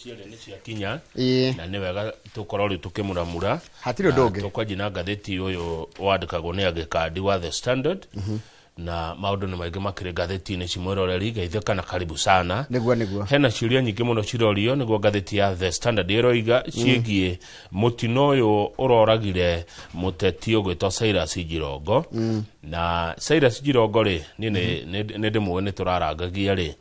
ciele nĩ cia kinya na nĩ wega tukorwo ri tukimuramura hatire ndonge tukwaji na gatheti uyu wandikagwo ni agikandi wa The Standard na maundu ni maingĩ makĩrĩ gatheti-inĩ cimwĩroreri geithĩka na karibu sana nĩguo hena ciũria nyingĩ mũno cirorio nĩguo gatheti ya The Standard ĩroiga ciĩgiĩ mũtino ũyũ ũroragire mũteti ũgwĩtwo Cyrus Jirongo na Cyrus Jirongo rĩ nĩ ndĩmũĩ nĩ tũrarangagia rĩ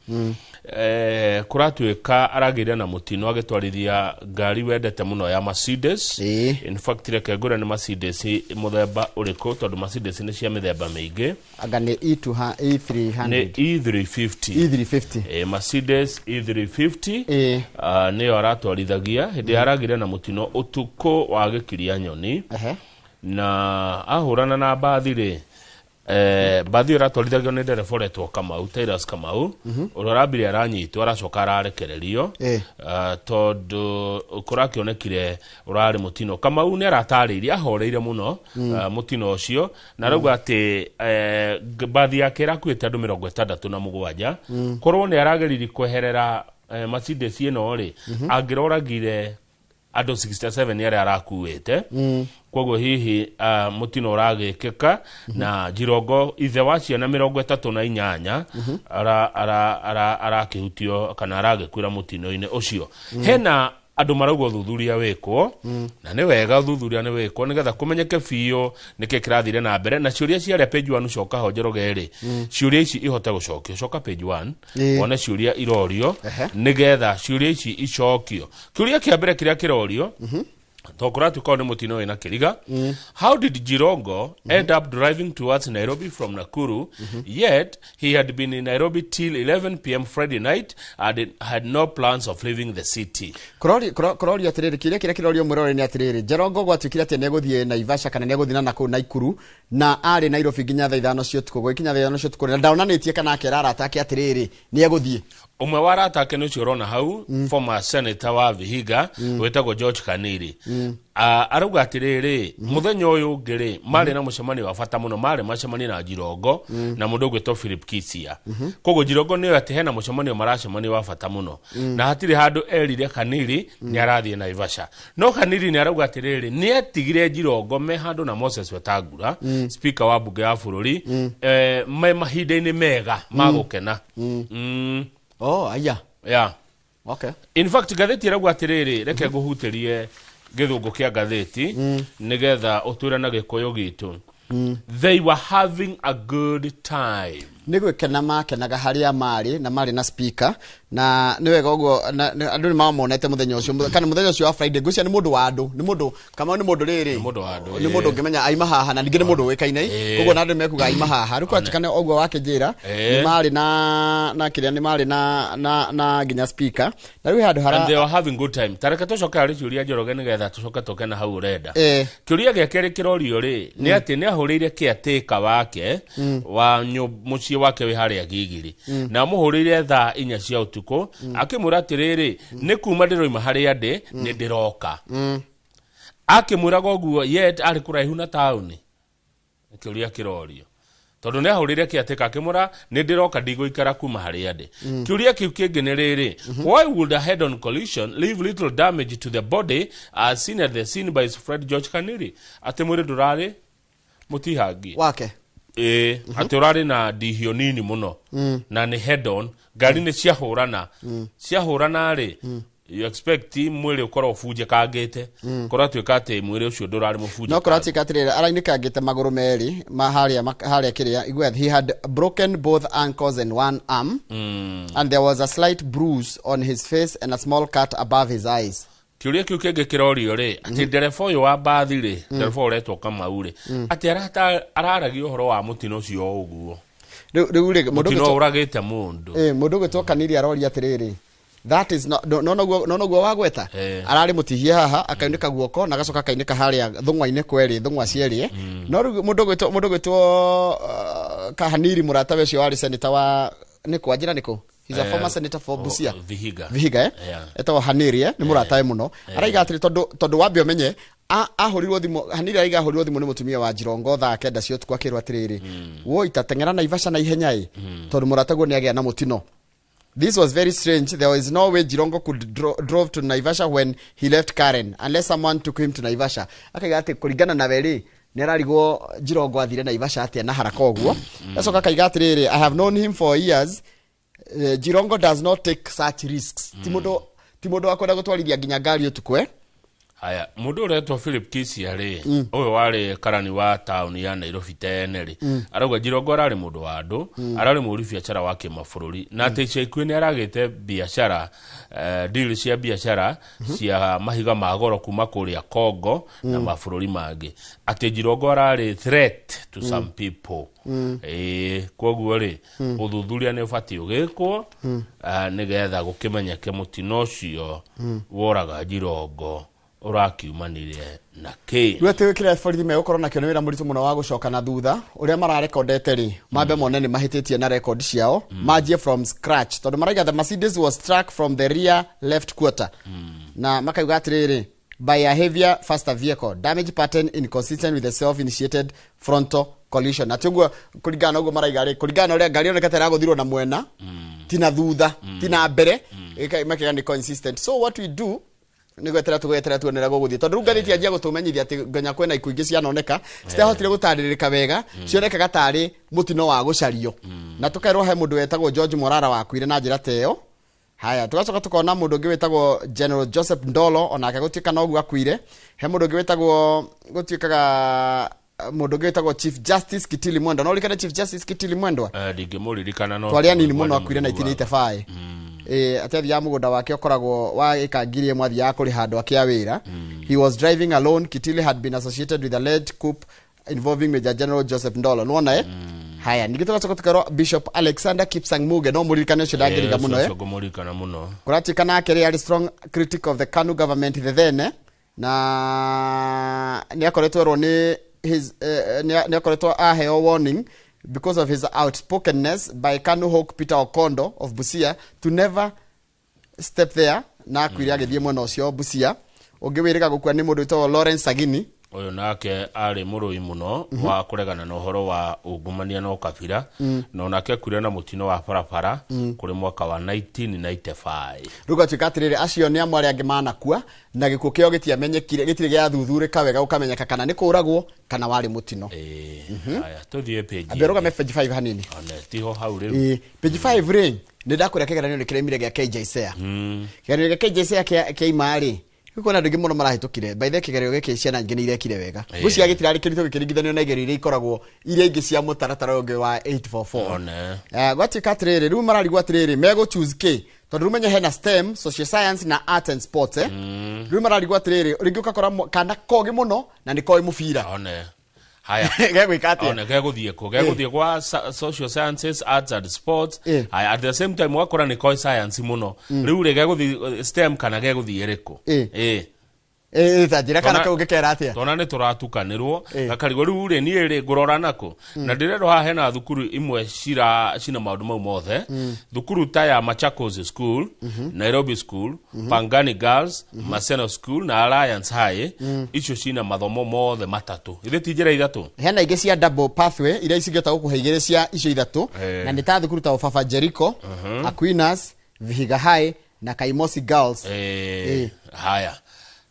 kuratuĩka aragĩria na mũtino agĩtwarithia ngari wendete mũno ya Mercedes in fact reke ngũra nĩ Mercedes mũthemba ũrĩkũ tondũ Mercedes nĩ cia mĩthemba mĩingĩ ni E300 ni E350 Mercedes E350 nĩyo aratwarithagia hĩndĩ aragĩria na mũtino ũtukũ wa gĩkiria nyoni na ahũrana na bathi rĩ bathi aratwarithagio nĩ ndereba ũretwo Kamau Tyrus Kamau ũrorambire aranyitwo aracoka ararekererio tondũ kũrakĩonekire ũrarĩ mũtino Kamau nĩ aratarĩirie ahoreire mũno mũtino ũcio na rauga atĩ bathi yake ĩrakuĩte andũ 67 korwo nĩ arageririe kweherera Mercedes ĩno rĩ angĩroragire andũ 67 nĩ arĩa arakuĩte koguo hihi mũtino ũragĩkĩka na Jirongo ithe wa ciana 38 arakĩhutio kana aragĩkwĩra mũtino-inĩ ũcio hena andũ marauga thuthuria wĩkwo na nĩ wega thuthuria nĩ wĩkwo nĩgetha kũmenyeke biũ nĩkĩ kĩrathire na mbere na ciũria ciarĩa page 1 coka ho Njoroge ciũria ici ihote gũcokio coka page 1 wone ciũria irorio nĩgetha ciũria ici icokio kĩũria kĩa mbere kĩrĩa kĩrorio Tokuratuka ni mutino ina kiriga. How did Jirongo end up driving towards Nairobi from Nakuru, yet he had been in Nairobi till 11 p.m. Friday night and had no plans of leaving the city? Kurori atiriri kire kirorio murore ni atiriri Jirongo gwatukira ati neguthie Naivasha kana neguthina Nakuru Naikuru na ari Nairobi ginya thaa 5 cia tuko gwikinya thaa 5 cia tuko na ndaonanitie kana kerara atake atiriri ni eguthie umwe warata ake no ciorona hau former senator wa Vihiga wetagwo George Kaniri arauga atiriri muthenya uyu ngiri mari na mucemani wa bata muno mari macemani na Jirongo na mundu gwetwo Philip Kisia kogo Jirongo ni ati hena mucemani maracemani wa bata muno na hatiri handu erire Kaniri ni arathie Naivasha no Kaniri ni arauga atiriri ni atigire Jirongo me handu na Moses Wetangula speaker wa bunge ya bururi me mahinda-ini mega magukena Oh, aya. Yeah. Okay. In fact, gatheti rauga atiriri reke nguhutirie githungu kia gatheti nigetha utura na gikoyo gitu. They were having a good time. Nigwikena makenaga haria mari na mari na speaker na niwega uguo andu ni mamonete muthenya ucio kana muthenya ucio wa Friday gucia ni mundu wa andu ni mundu kama ni mundu riri ni mundu ngimenya aima haha na ningine mundu wikaine uguo na andu mekuga aima haha ruko atikane uguo wake njira ni mari na kiria ni mari na ginya speaker na riu handu hara and they were having good time tareka tucoka ari ciuria Njoroge nigetha tucoka toke na hau urenda kiuria giake ri kirorio ri ni ati ni ahuriire kiateka wake wa muci wake we haria Gigiri na muhurire thaa 4 cia utuko akimura atiriri ni kuma ndiroima haria ndi ni ndiroka akimuraga oguo yet ari kuraihu na tauni kiuria kirorio tondu ni ahurire kiateka akimura ni ndiroka ndigũikara kuma haria ndi kiuria kiu kingi ni riri why would a head on collision leave little damage to the body as seen at the scene by his friend George Kaniri ati mwiri ndurari mutihangi wake ati urari na ndihio nini muno na ni head on gari ni ciahurana ri you expect mwiri ukorwo ufuje kangite kuratuika ati mwiri ucio ndurari mufuje no kuratika atirira arainikangite maguru meri haria kiria igwe he had broken both ankles and one arm and there was a slight bruise on his face and a small cut above his eyes. Kiuria kiu kenge kirorio ri ati ndereba uyu wa bathi ri ndereba uretwo Kamau ri ati araragio horo wa mutino ucio uguo riu ri mutino uragite mundu mundu gwetwo Kaniri aroria atiriri that is not no gwo wagweta arari mutihie haha akainika guoko na gacoka akainika haria thungwa-ine kweri thungwa cierie no mundu gwetwo Kaniri murata we cio wari senator wa niko ajira niko he's a former senator for Busia Vihiga eto Haniri ni muratae muno araiga atiri tondu wambio menye ahurirwo thimu Haniri aiga ahurirwo thimu ni mutumia wa Jirongo thaa 9 cio tukwa kirwa atiriri wo itatengera Naivasha na ihenya tondu murataguo ni agia na mutino This was very strange. There was no way Jirongo could drove to Naivasha when he left Karen, unless someone took him to Naivasha. Akaiga ati kurigana na weri nerarigwo Jirongo athire Naivasha atia na haraka oguo. Gacoka akaiga atiriri, I have known him for years. Jirongo does not take such risks. Timodo akwenda gutwarithia nginya ngari utukwe. Haya, mundu uretwo Philip Kisia ri uyu wari karani wa town ya Nairobi tene ri arauga Jirongo arari mundu wa andu arari muri biashara wake mabũrũri na ati Sheikh ni aragite biashara deal cia biashara cia mahiga ma goro kuma kuria Congo na mabũrũri mangi ati Jirongo arari threat to some people koguo ri uthuthuria ni ubati ugikwo nigetha gukimenyeke mutino ucio woraga Jirongo urakiumanire na ke rwete wikira borithi me ukorona kio ni wira muritu muno wa gucoka na thutha uria mararekondete ri mambe monene mahititie na record ciao majie from scratch tondu maraiga the Mercedes was struck from the rear left quarter na makaiga atiriri by a heavier faster vehicle damage pattern inconsistent with the self initiated frontal collision na tiguo kuringana ugo maraiga ri kuringana uria ngari oneka tera guthirwo na mwena tina thutha tina mbere makiga ni consistent so what we do nigwetera tuonera guguthie tondu ngathiti anjia gutumenyithia ati nganya kwena ikuingi cianoneka citahotire gutaririka wega cionekaga tari mutino wa gucario na tukairwo he mundu wetagwo George Morara wakuire na njira teo haya tugacoka tukona mundu ungi wetagwo General Joseph Ndolo onake gutuika no gu akuire he mundu ungi wetagwo gutuikaga mundu ungi wetagwo Chief Justice Kitili Mwendwa no likana Chief Justice Kitili Mwendwa ndingimuririkana no twari anini muno akuire 1985 atethi ya mugunda wake okoragwo wa ikangirie mwathi ya kuri handu akia wira he was driving alone. Kitili had been associated with a lead coup involving Major General Joseph Ndolo nuona haya nigitoka tukaro Bishop Alexander Kipsang Muge no muririkane ucio ndangiriga muno muririkana muno kuratikana akiri ari strong critic of the KANU government the then na ni akoretwo ni his ni akoretwo aheo warning because of his outspokenness by KANU Hawk Peter Okondo of Busia to never step there na kwiri agithie mwena ucio Busia ungewirika gukua ni mundu witwo Lawrence Sagini uyu nake ari murui muno wa kuregana na uhoro wa ungumania no kabira no nake kwire na mutino wa barabara kuri mwaka wa 1995 ruga tikatirire acio ni amwe angi manakua na gikuo kio gitiamenyekire gitire gya thuthurika wega ukamenyeka kana ni kuragwo kana wari mutino haya tuthie page aberuga me page 5 hanini tiho hau riu page 5 ring ni ndakura kegeranio ni kiremire gya KJ Sea kegeranio gya KJ Sea kia imari kuko na ndigi muno marahitukire by the kigerio gike ciana ngene irekire wega gucia gitirari kirito gikiringithanio na igerio iria ikoragwo iria ingi cia mutaratara ungi wa 844 gwatikatiriri riu mararigwa atiriri mego choose k tondu rumenya hena STEM social science na art and sports riu mararigwa atiriri ringi ukakora kana kogi muno na ni koi mufira haya gegwikate ona geguthie kwa social sciences arts and sports haya at the same time wakora ni koi science muno riu re geguthie STEM kana geguthie riko tajira kana kugekera atia tona ni turatukanirwo gakarigwo riu ri ni ri ngurora nako na ndirero ha hena thukuru imwe cina maundu mau mothe thukuru ta ya Machakos School Nairobi School Pangani Girls Maseno School na Alliance High icio cina mathomo mothe matatu ithe tijira ithatu hena ingi cia double pathway iria cingeta gukuheigire cia icio ithatu na ni ta thukuru ta Fafa Jericho Aquinas Vihiga High na Kaimosi Girls haya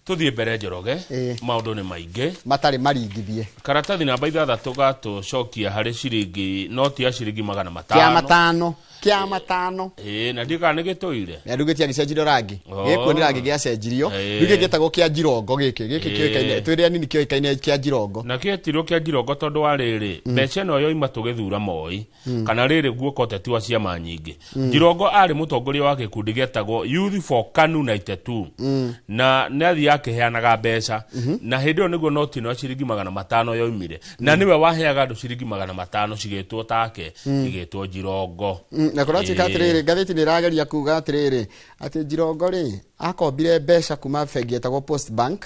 tuthie mbere Njoroge maundu ni maingi matari maringithie karatathi namba 6 gatucokia hari ciringi noti ya ciringi 500 kia matano na ndika ni gituire ya ndugitia gicenjiro rangi gikuo ni rangi gia cenjirio ndugi gitagwo kia Jirongo giki kioikaine twiri anini kioikaine kia Jirongo na kietirwo kia Jirongo tondu wa riri mbeca no yo ima tugithura moi kana riri guoko teti wa ciama nyingi Jirongo ari mutongoria wa gikundi getagwo Youth for KANU 92 na nathi yake heanaga mbeca na hindi niguo noti no ciringi 500 yo imire na niwe waheaga andu ciringi 500 cigetwo take igetwo Jirongo na kurati katiriri gatheti ni rageria kuga atiriri ati Jirongo ri akombire mbeca kuma bengi etagwo Post Bank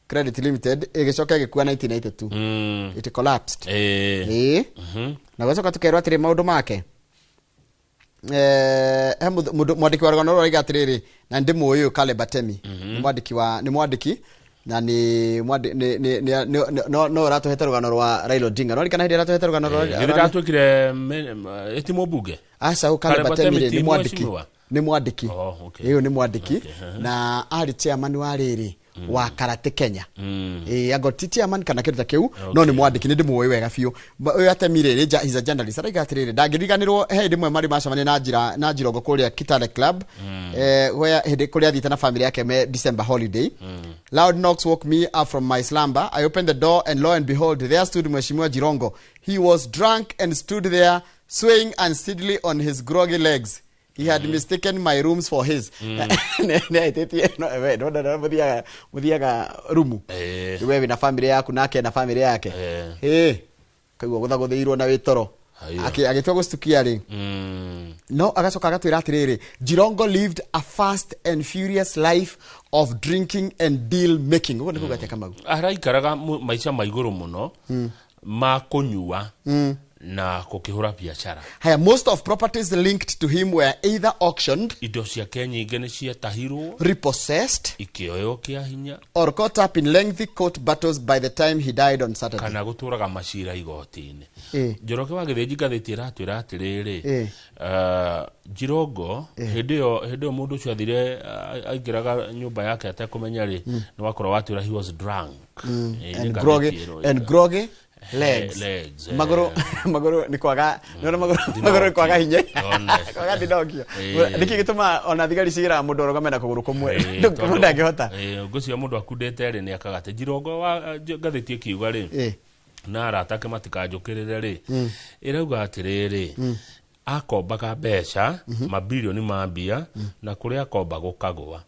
Credit Limited igicoka gikua 1992 it collapsed na gwacoka tukerwa atiri maundu make mwandiki wa rugano rwa atiriri na ndi muyu Caleb Atemi ni mwandiki na ni no ratuhete rugano rwa Raila Odinga no likana hindi ratuhete rugano rwa ndi ratwikire etimo bunge asa Caleb Atemi ni mwandiki ni mwandiki iyo ni mwandiki na ari chairman wa riri wa Karate Kenya agoti chairman kana kitu kiu no ni mwandiki ni ndimuoyi wega biu uyu atemire ri he's a journalist araiga atiriri ndangiriganirwo he ndimwe mari macamani na Jirongo kuria Kitale Club where hindi kuria thita na family yake me December holiday. Loud knocks woke me up from my slumber. I opened the door and lo and behold there stood Mheshimiwa Jirongo. He was drunk and stood there swaying unsteadily on his groggy legs. He had mistaken my rooms for his. Muthiaga rumu. Wewe na family yako nake na family yake. Kaigua guthaguthirwo na witoro. Agitwa gustukia ri. No agacoka agatwira atiriri. Jirongo lived a fast and furious life of drinking and deal making. Ugo nikuga teka magu. Araikaraga maisha maiguru muno. Ma kunyua. Na kukihura biashara. Haya, most of properties linked to him were either auctioned, indo ciake nyingi ni ciatahirwo, repossessed, ikioyo kia hinya, or caught up in lengthy court battles by the time he died on Saturday. Kana guturaga macira igoti-ini. Njoroge wa Githinji ngathĩti ĩratwĩra atĩrĩrĩ, Jirongo hĩndĩ mũndũ ũcio athire aingĩraga nyũmba yake atekũmenya rĩ, nĩ wakorwo watwĩra he was drunk and groggy legs. Magoro ni kwaga magoro ni kwaga hinya kwaga didokio ndiki gituma ona thigari cigira mundu orogomena kuguru kumwe ndangihota ngucio mundu akundete ri ni akagate Jirongo wa ngathĩti kiuga ri na aratake matikanjukirire ri irauga atiriri akombaga mbeca mabilioni ma mbia na kuria akomba gukagwa.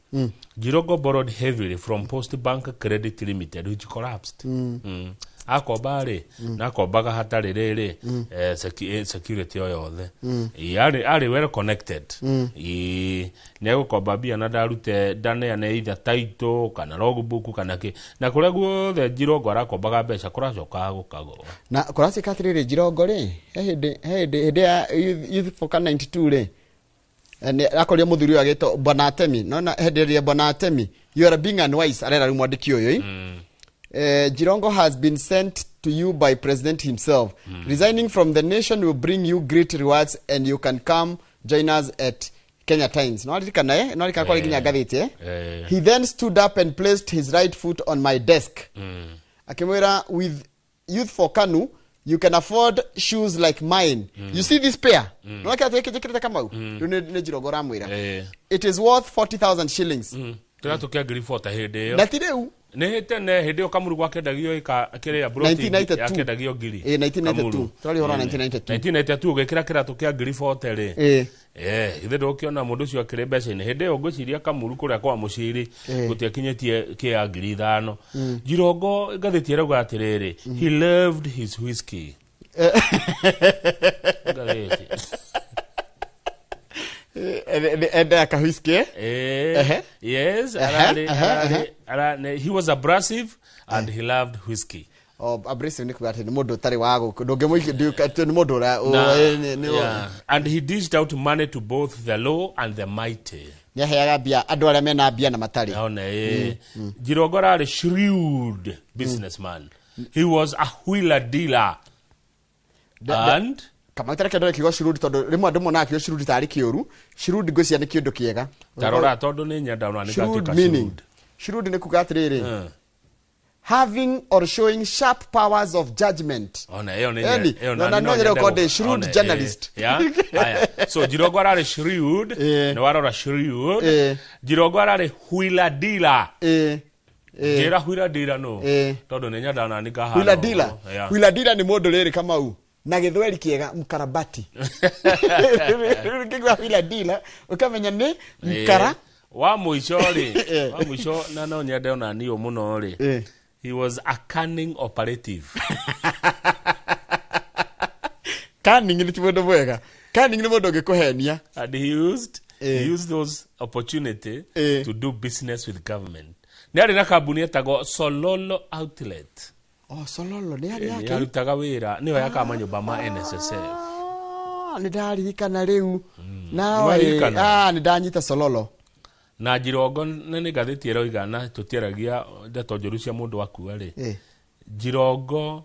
Jirongo borrowed heavily from Post Bank Credit Limited which collapsed. Akomba ri na akombaga hatari riri security oyothe ari well connected ne gukomba bia na darute dane ane either title kana logbook kana ki na kuria guothe Jirongo arakombaga mbeca kuracoka gukagwa na kuracika atiriri Jirongo ri hende ya youth for 92 ri ne akoria muthuri agito Bonatemi no hende ya Bonatemi you are being unwise arera mwandiki uyu Jirongo has been sent to you by President himself. Resigning from the nation will bring you great rewards and you can come join us at Kenya Times. He then stood up and placed his right foot on my desk. Akimwera, with Youth for KANU, you can afford shoes like mine. You see this pair? It is worth 40,000 shillings. Nehete hede okamuru gwakendagio akiria broti yakendagio ngiri 1992 twali hora 1992 gekira kiratu kia ngiri 40 ri ithe ndokiona mundu cio akire mbeca ni hede ogociria kamuru kuria kwa muciri gutiakinyetie kia ngiri 5 Jirongo ngathĩti rauga atiriri he loved his whiskey and aka whiskey yes he was abrasive and he loved whiskey. Abrasive ni kugate ni mundu tari wago ndungemuiki ni mundu and he dished out money to both the low and the mighty. Nyaheaga bia andu aria mena bia na matari. Jirongo ari shrewd businessman. He was a wheeler dealer and kama itara kendo kigo shirudi tondu rimwe andu mona kigo shirudi tari kiuru shirudi gocia ni kindu kiega tarora tondu ni nyanda ona ni gatuka shirudi shirudi ni kugatiriri having or showing sharp powers of judgment. Ona eyo ni no called shrewd journalist. So Jirongo ari shrewd no warora shrewd Jirongo ari wheeler dealer jira wheeler dealer no tondu ni nyanda ona ni kahana wheeler dealer ni mundu riri kama u na githweri kiega mkarabati kigwa wheeler dealer ukamenya ni mkara wa muico ri wa muico na no nyende ona ni muno ri he was a cunning operative. Cunning ni tibondo bwega cunning ni mundu ngikuhenia and he used those opportunity to do business with government. Ni ari na kambuni etago Sololo Outlet. Sololo ni ari yake arutaga wira niyo yaka manyumba ma NSSF ni ndaririkana riu na ni ndanyita Sololo na Jirongo nene ngathĩti ĩroiga na tũtiaragia ndeto njũru cia mũndũ wakua rĩ Jirongo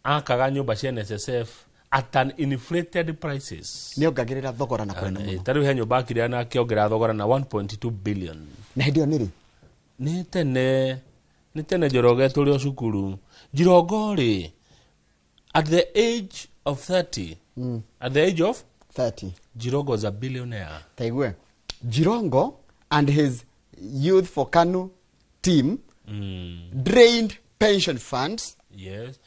akaga nyũmba cia NSSF at an inflated prices. Niongagirira thogora na kwenda muno. Tariu he nyumba akire na akiongera thogora na 1.2 billion. Na hindio niri? Ni tene Njoroge tuli o cukuru. Njoroge ri at the age of 30. At the age of 30. Njoroge was a billionaire. Taigwe. Njoroge and his Youth for KANU team drained pension funds. Yes.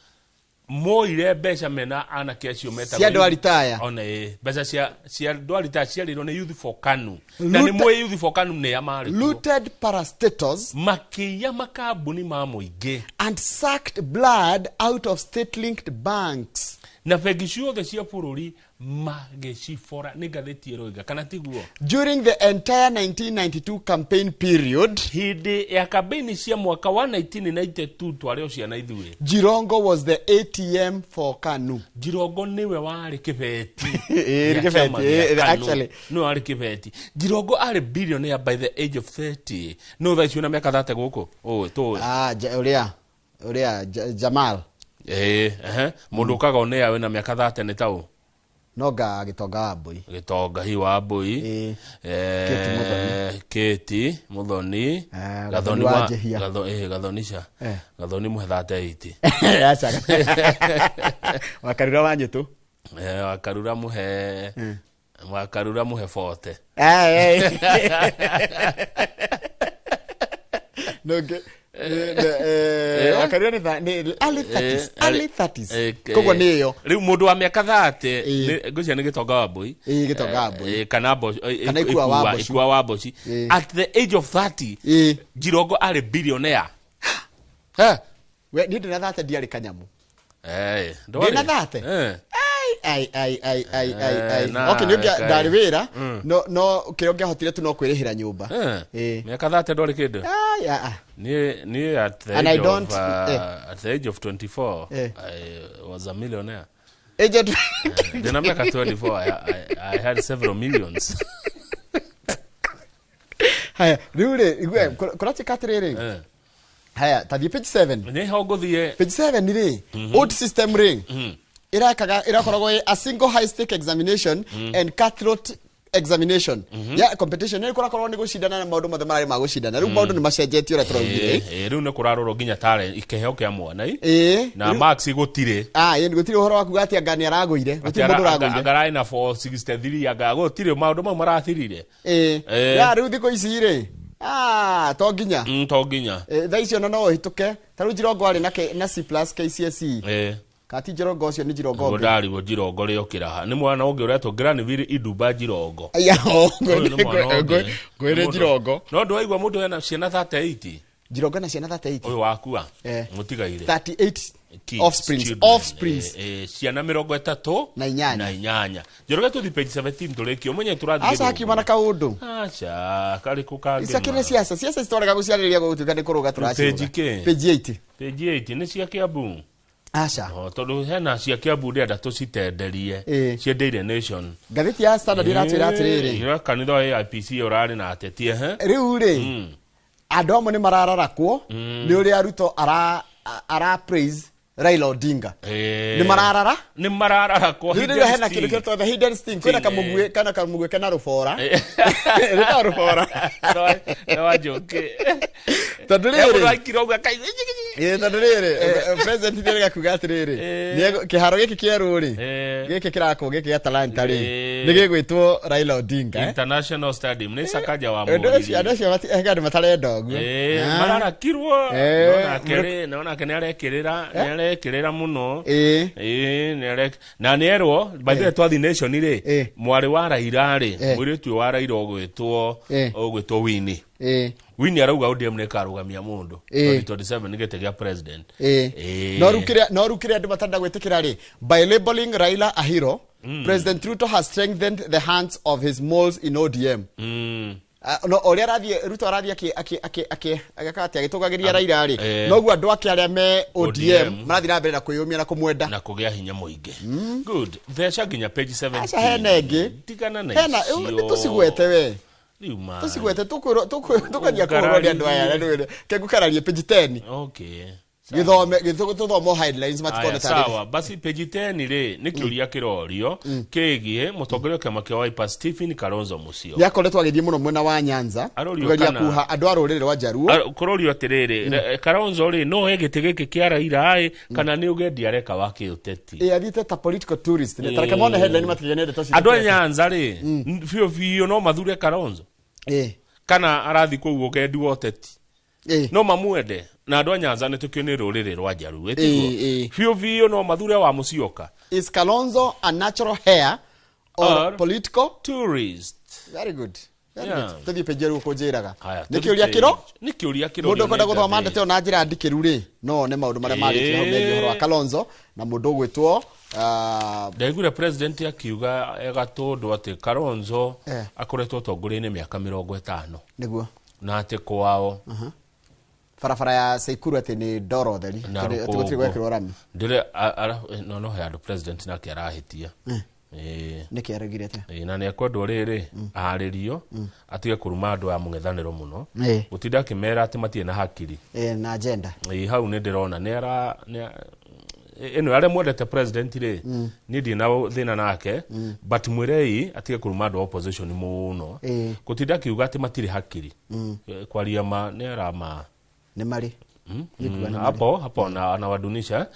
Moire besha mena ana kesio meta. Sia do retire. One besha sia do retire sia lino ne Youth for KANU. Na ni moye Youth for KANU ne amari. Looted parastatals. Makiya makabuni mamoige. And sucked blood out of state-linked banks. Na fegisho the sia pururi mageshifora negatheti eroiga kana tiguo. During the entire 1992 campaign period, hidi ya kampeni cia mwaka wa 1992 twari ociana ithuĩ. Njoroge was the ATM for KANU. Njoroge niwe wari kibeti. Actually. No wari kibeti. Njoroge ari billionaire by the age of 30. No tha icio na miaka 30 guku. To. Uria Jamal. Mundu kaga one awe na miaka 30 ni tau. Noga Gitonga wa Mbui. Gitonga hi wa Mbui. Keti Muthoni. Gathoni wa Gathonisha. Gathoni muhe 38. Acha. Wakarura wa Nyitu. Wakarura muhe 40. Noge. Wakarura ni early 30s. Kogo niyo. Riu mundu wa miaka 30 ngucia ni Gitonga wa Mbui. Gitonga wa Mbui. Kana Ikua wa Mboci. At the age of 30, Njoroge ari billionaire. We ni ndina 30 diari kanyamu. Ndina 30. Okay, nyogia darwira no kirongea hotire tu no kwirihira nyumba. Miaka 30 ndori kindu. Ni at the age of 24 I was a millionaire. Then miaka 24 I had several millions. Haya, rure kurati katrere. Haya, tathi page 7. Ni ho guthie. Page 7 ni ri. Old system ring. Irakoragwo a single high stake examination and cutthroat examination. Ya competition ni kurakorwo ni gucindana na maundu mothe marari ma gucindana. Riu maundu ni macenjetie ora turaugire. Riu ni kurarorwo ginya tare ikeheo kia mwana na max gutire. Ni gutire uhoro waku gati anga ni araguire. Gutire mundu araguire. Agarai na 463 anga gutire maundu ma marathirire. Ya riu thiko ici ri. To ginya. To ginya. Tha icio no hituke. Taru Njoroge ari na C+ KCSE. Kati Njoroge ucio ni Njoroge. Ndari wo Njoroge ri okiraha. Ni mwana ungi uria tongera ni viri Idumba Njoroge. Gwere Njoroge. No ndwaigwa mundu ena ciana 38. Njoroge na ciana 38. Uyu wakua. Mutigaire. 38 offsprings. Ciana 30 na inyanya. Njoroge tuthi page 17 turikio menye turathi. Asa hakimana kaundu. Acha kali kukage. Isakire siasa citorega guciarĩrĩria gutuika ni kuruga turaciruga. Page 8. Page 8 ni cia Kiambu. Acha. Tondu hena cia Kiambu ndi andatu citenderie. Cia Daily Nation. Gatheti ya Standard iratwira atiriri. Ira kanitha ya IPC urari na ateti riu ri. Andu amwe ni marararakwo ni uri aruto ara praise Raila Odinga. Ni mararara ko. Ni hena kindu kito the hidden sting kwena kamugwe kana rufora. Rita rufora. No ajoke. Tadrere. Tadrere. President ndirega kuga atiriri. Ni kiharo giki kieru ri. Giki kirako giki ya Talanta ri. Ni gigwitwo Raila Odinga. International Stadium ni Sakaja wa Mwiri. Adocio egadi matare ndogu. Marara kirwo. Naona kene arekirira muno. Na nierwo by the twathi nation ri. Mwari wa Raila ri. Mwiri tu wa Raila ogwitwo Winnie. Winnie arauga ODM ne karugamia mundu 2027 nigete gya president. No rukire andu matanda gwetikira ri. By labeling Raila a hero, President Ruto has strengthened the hands of his moles in ODM. No oria rathie Ruto rathie agakati agitugagiria Raila ri. No gu andu ake aria me ODM marathira mbere na kwiyumia na kumwenda na kugia hinya muingi. Good. There's ginya page 7. Acha henegi. Tigana na icio. Tusigwete we. Liuma. Tusigwete tukania kuhoro ndi andu aya ndu kegukararie page 10. Okay. githomo headlines matikone tari sawa basi page 10 ri ni kiuria kirorio kigie mutongoria kama kia Wiper Stephen Kalonzo Musyoka yakoretwo agithie muno mwena wa Nyanza kugeria kuha andu a rurire rwa Jaruo kurorio atiriri Kalonzo ri no egite giki kia Raila kana ni ugendi areka wake uteti athite ta political tourist ni tareke mone headline matigenede toci andu a Nyanza ri fio no mathure Kalonzo kana arathi ku ugendi wa uteti no mamuende na andu a Nyanza ni tukio ni rurire rwa Jaruo etigwo fio no mathure wa Musyoka. Is Kalonzo a natural heir or political tourist? Very good. Tuthi pejeru kujiraga nikiuria kiro mundu kwenda guthoma ndete ona njira ndikiru ri no ne maundu maria mari kiho medio horo wa Kalonzo na mundu gwitwo Daigure president akiuga egatundu ati Kalonzo akoretwo tongoria-ini miaka 50 niguo na ati kwao farafara ya Seikuru ati ni ndoro theri tugutirĩ gwekĩrwo rami ndire no he andu president na kĩarahitia niki aragirete na ne kwendwo riri aharirio atige kuruma andu a mũng'ethanĩro muno gutinda kimera ati matie na hakiri na agenda hau ni ndirona ni ara eno ale mwendete president ri ni ndi na thina nake but mwirei atige kuruma andu opposition muno gutinda kiuga ati matire hakiri kwaria ma ni ara ma ni mari hapo na wadunisha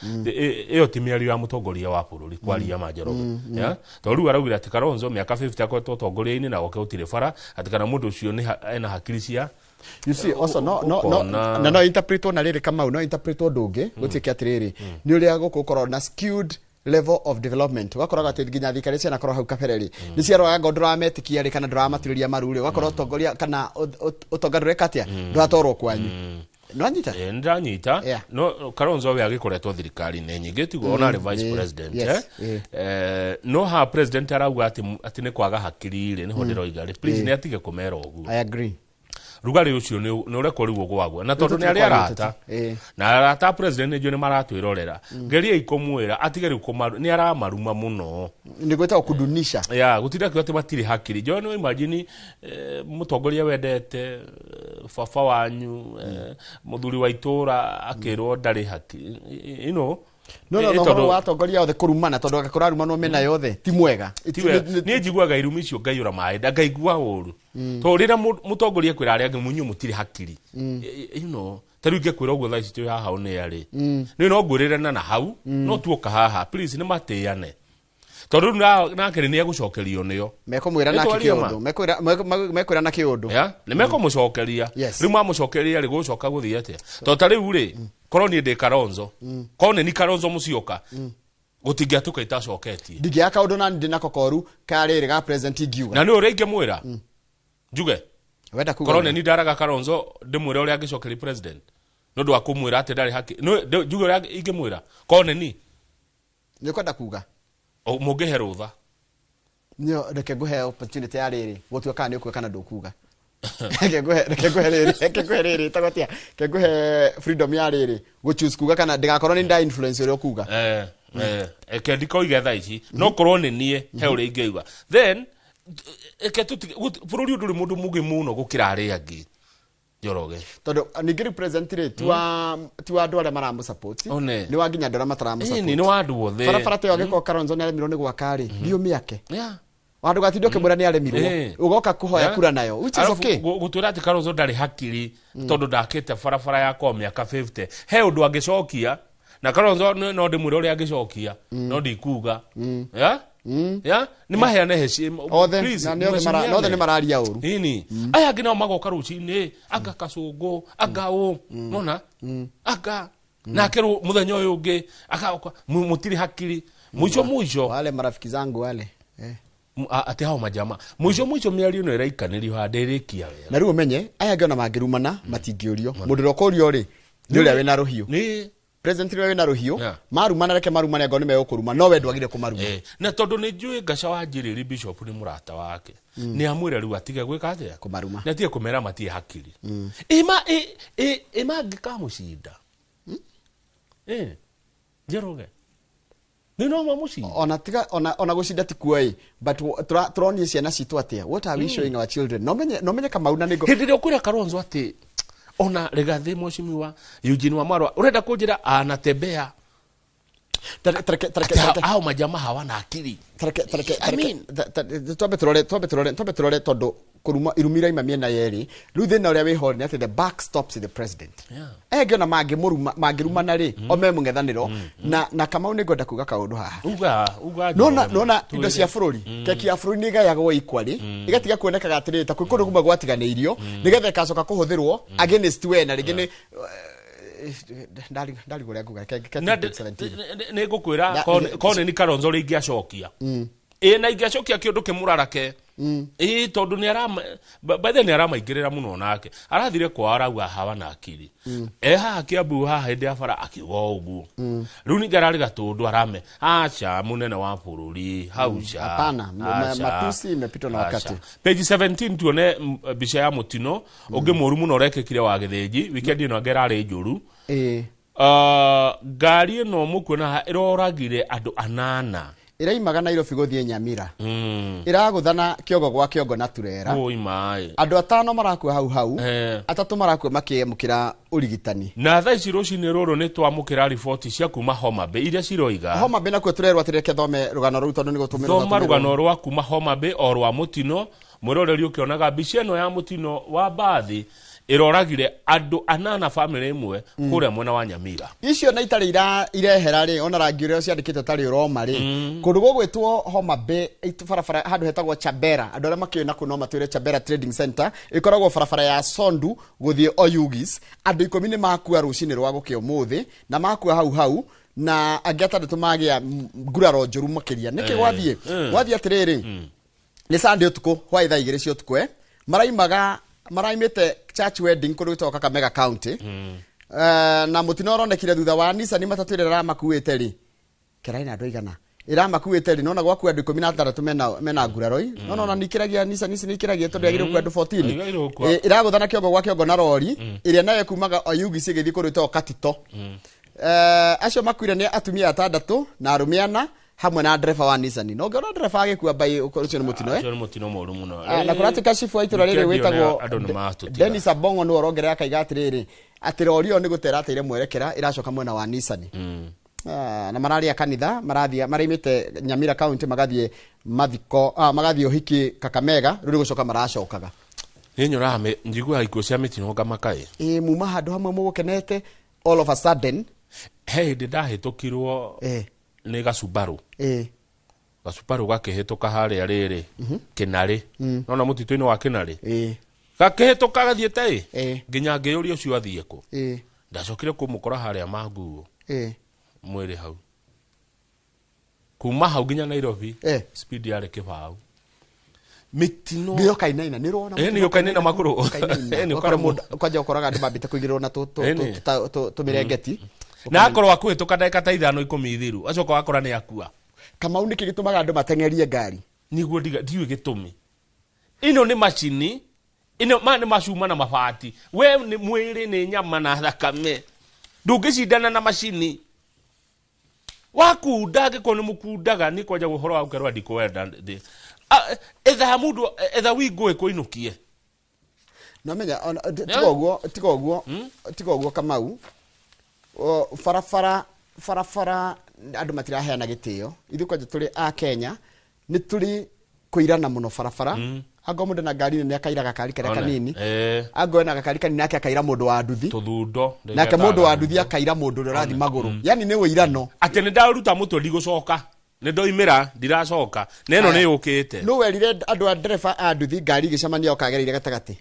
iyo timiario ya mutongoria wa bururi kwaria Majoroge ya to riu araugira ati Kalonzo miaka 50 akoretwo utongoria-ini na goke utire bara ati kana mundu ucio ni ena hakiri cia you see also no interpret na riri kama no interpret ndungi gutike atiriri ni uria gukorwo na skewed level of development wakoraga ati nginya thikari cia nakorwo hau kabereri ni ciaroga ndora metikia ri kana ndora matiriria maruri wakorwo utongoria kana utongoria katia nduratorwo kwanyu no anyita ndanyita no Kalonzo we agikoretwo thirikari-ini nyingi tigo ona ri vice president no ha president arauga ati ni kwaga hakiri ri ni hodero igari please ni atige kumera uguo I agree rugari ucio ni ureko riu gwagwa na tondu ni ari arata na arata president ni jo ni maratwirorera ngeria ikomwira atige riu kumaru ni aramaruma muno ni gweta kudunisha gutinda kyote matiri hakiri jo no imagine mutongoria wendete fafa wanyu muthuri wa itura akirwo ndari hakiri no watongoria othe kurumana tondu agakora rumano mena yothe ti mwega ni njiguaga irumi icio ngaiura mai ngaigua uru to rira mutongoria kwira ari angi munyu mutiri hakiri tari ngekwira uguo thaa ici haha one ari ni no ngurire na hau no tuoka haha please ni matiane tondu nake ni egucokerio nio mekomwira nake kiundu mekwira na kiundu ni mekomucokeria riu mamucokeria ri gucoka guthii atia to tari uri koroni ndi Kalonzo kone ni Kalonzo Musyoka gutingia tukaita coketie ndigia kaundu na ndi nakokoru kariri ga president ingiuga na ni uri ingemwira njuge wenda kuga korone ni ndaraga Kalonzo ndimwira uri agicokeri president no ndo akumwira ati ndari haki no njuge uri ingemwira kone ni kwenda kuga mugehe rutha nyo reke guhe opportunity ya riri wotu kana ni kana ndukuga reke guhe tagotia ke guhe freedom ya riri go choose kuga kana ndigakorwo ni nda influence uri kuga ke ndiko igetha ici no korwo ni nie he uri ingeiga then ke tuti bururi nduri mundu mugi muno gukira ari angi Njoroge tondu ningiri president ri tua andu aria maramu support ni wanginya ndora mataramu support ni wandu wothe farafara te ogeko Kalonzo ni aremirwo ni gwakari dio miake wandu gatindio kimura ni aremirwo ugoka kuhoya kura nayo which is okay gutura ati Kalonzo ndari hakiri tondu ndakite farafara yako miaka 50 he undu angicokia na Kalonzo no ndimwire uri angicokia no ndikuga ni maheane heshima please no ni mararia uru ini aya ngina magoka rucini anga kacungu anga nona anga na keru muthenya uyu ungi akaoka mutiri hakiri mwisho wale marafiki zangu wale ati hao majama mwisho miario no iraikanirio handirikia wera na riu menye aya ngona mangirumana matingiorio mundu rokorio ri ni uria wina ruhiu ni president we na ruhiu marumana reke marumane ngo ni megukuruma no we ndwagire kumaruma na tondu ni njui Gaca wa Njiriri bishop ni murata wake ni amwira riu atige gwika atia kumaruma na tie kumera matie hakiri ima ngikamucinda Njoroge ni no mamucinda ona tiga ona gucinda ti kuoi but turonie ciana citu atia what are we showing our children no menye kama una nigo hindi rio kwira Kalonzo ati ona Rigathi mheshimiwa Eugene Wamalwa urenda kunjira anatembea au majamaa hawana akili. Twambe turore tondu kuruma irumira ima miena yeri riu thina uria wiho ni ati the back stops the president na mangirumana ri ome mung'ethaniro na Kamau ni ngwenda kuga kaundu haha nona indo cia bururi keki ya bururi ni gayagwo equally igatiga kuonekaga atirita kwi kundu guma gwatiganirio nigetha ikacoka kuhuthirwo against we na ringine ndari guria nguga ne gukwira kone ni Kalonzo ringi acokia na ingiacokia kiundu kimurarake tondu ni arama baithe ni aramaingirira muno nake arathire kwa arauga hawa na akili haha Kiambu haha hindi ya bara akiuga uguo riu ni ngarari gatundu arame acha munene wa bururi haucha hapana matusi imepitwa na wakati. Page 17 tuone bica ya mutino ungi moru muno rekekire wa Githinji weekend ino ngerari njuru ngari ino mukuona iroragire andu 8 iraimaga Nairobi guthie Nyamira iraguthana kiongo gwa kiongo na Turera andu 5 marakua hau 3 marakua makiyemukira urigitani na thaa ici rucini ruru ni twamukira riboti cia kuma Homa Bay iria ciroiga Homa Bay nakuo turerwa atireke thome rugano ru tondu ni gutumira thoma rugano rwa kuma Homa Bay o rwa mutino mwiroreri ukionaga mbica ino ya mutino wa bathi iroragire andu 8 family imwe kuria mwena wa Nyamira icio na itari irehera ri ona rangi uria ciandikite tari uroma ri kundu gugwitwo Homa Bay barabara handu hetagwo Chabera andu aria makiona kuno matwire Chabera Trading Center ikoragwo barabara ya Sondu guthie Oyugis andu 10 ni makua rucini rwa gukio muthi na makua hau na angata ndumagia nguraro njuru makiria niki gwathie atiriri ni Sunday utuku hwa ithaa 2 cia utuku maraimite church wedding kuruta Kakamega County na mutino oronekire thutha wa Nissan matatu ira ramakuite ri kiraina andu igana iramakuite ri nona gwaku andu 16 mena nguraroi nona nikiragia Nissan nikiragia tondu yagire ku andu 14 iraguthana kiongo gwa kiongo na rori iria naye kumaga Oyugi cigithi kuruta Katito acio makuire ni atumia 6 na arume 4 hamwe na driver wa Nissan no ngoro driver agikua bai ukorucio ni mutino acio ni mutino moru muno na kurati kashifu aitura riri witagwo Dennis Abongo no orongere akaiga atiriri atirorio ni gutera atire mwerekera iracoka mwena wa Nissan na marari ya kanitha maraimite Nyamira County magathie mathiko magathie uhiki Kakamega ruri gucoka maracokaga ninyora njigua ikuo cia mitino ngamakai muma handu hamwe mugukenete all of a sudden ndahitukirwo ni Gasubaru Gasubaru gakihituka haria riri Kinari nona mutito-ini wa Kinari gakihituka gathiete nginya ngiyuria ucio athie ku ndacokire kumukora haria Manguo mwiri hau kuma hau nginya Nairobi speed yari kibau mitino ndio kainaina nirona ndio kainaina makuru ndio kwaje ukoraga andu mambite kuigirwo na tu mirengeti na akorwo akuhituka ndagika ta 5-10 ithiru acoka akora ni akua Kamau niki gitumaga andu matengerie ngari niguo ndiwe gitumi ino ni machini ino ni macuma na mabati we ni mwiri ni nyama na thakame ndungicindana na machini wakundage ko ni mukundaga ni kwaja guhoro wa kerwa ndikwenda etha mundu etha wingwe kuinukie namenya tigoguo Kamau farafara andu matiraheana gitio ithuko tuli a Kenya ni tuli kuirana muno farafara ago mundu na ngari ni akairaga kari kare kanini ago na gakari kanini nake akaira mundu wa nduthi tuthundo nake mundu wa nduthi akaira mundu rathi maguru yani ni wirano ati ni ndaruta mutu ndigucoka ni ndoimira ndiracoka neno ni ukite no werire andu a driver a nduthi ngari gicamania okagereire gatagati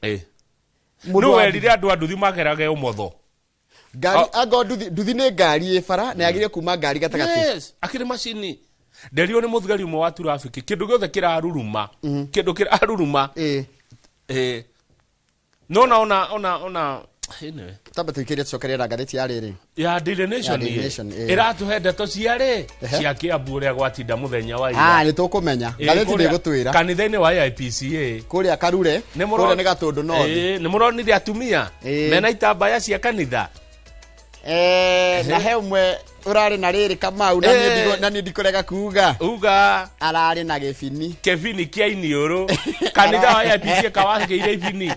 no werire andu a nduthi magerage umotho ngari ago nduthi ni ngari bara na yagire kuma ngari gatagati akiri machini nderio ni muthigari umwe wa traffic kindu giothe kiraruruma kindu kiraruruma no ona ene tabatikiria cokerera ngatheti ya riri ya Daily Nation iratuhe ndeto ciare cia Kiambu ria gwatinda muthenya wa ira ni tukumenya ngatheti ni gutwira kanitha-ini wa IPCA kuria Karure kuria ni Gatundu no ni muronire atumia mena itambaya cia kanitha na he umwe urari na riri Kamau na ni ndikorega kuga arari na kebini kia iniuru kanitha wa IPCA kawageire ibini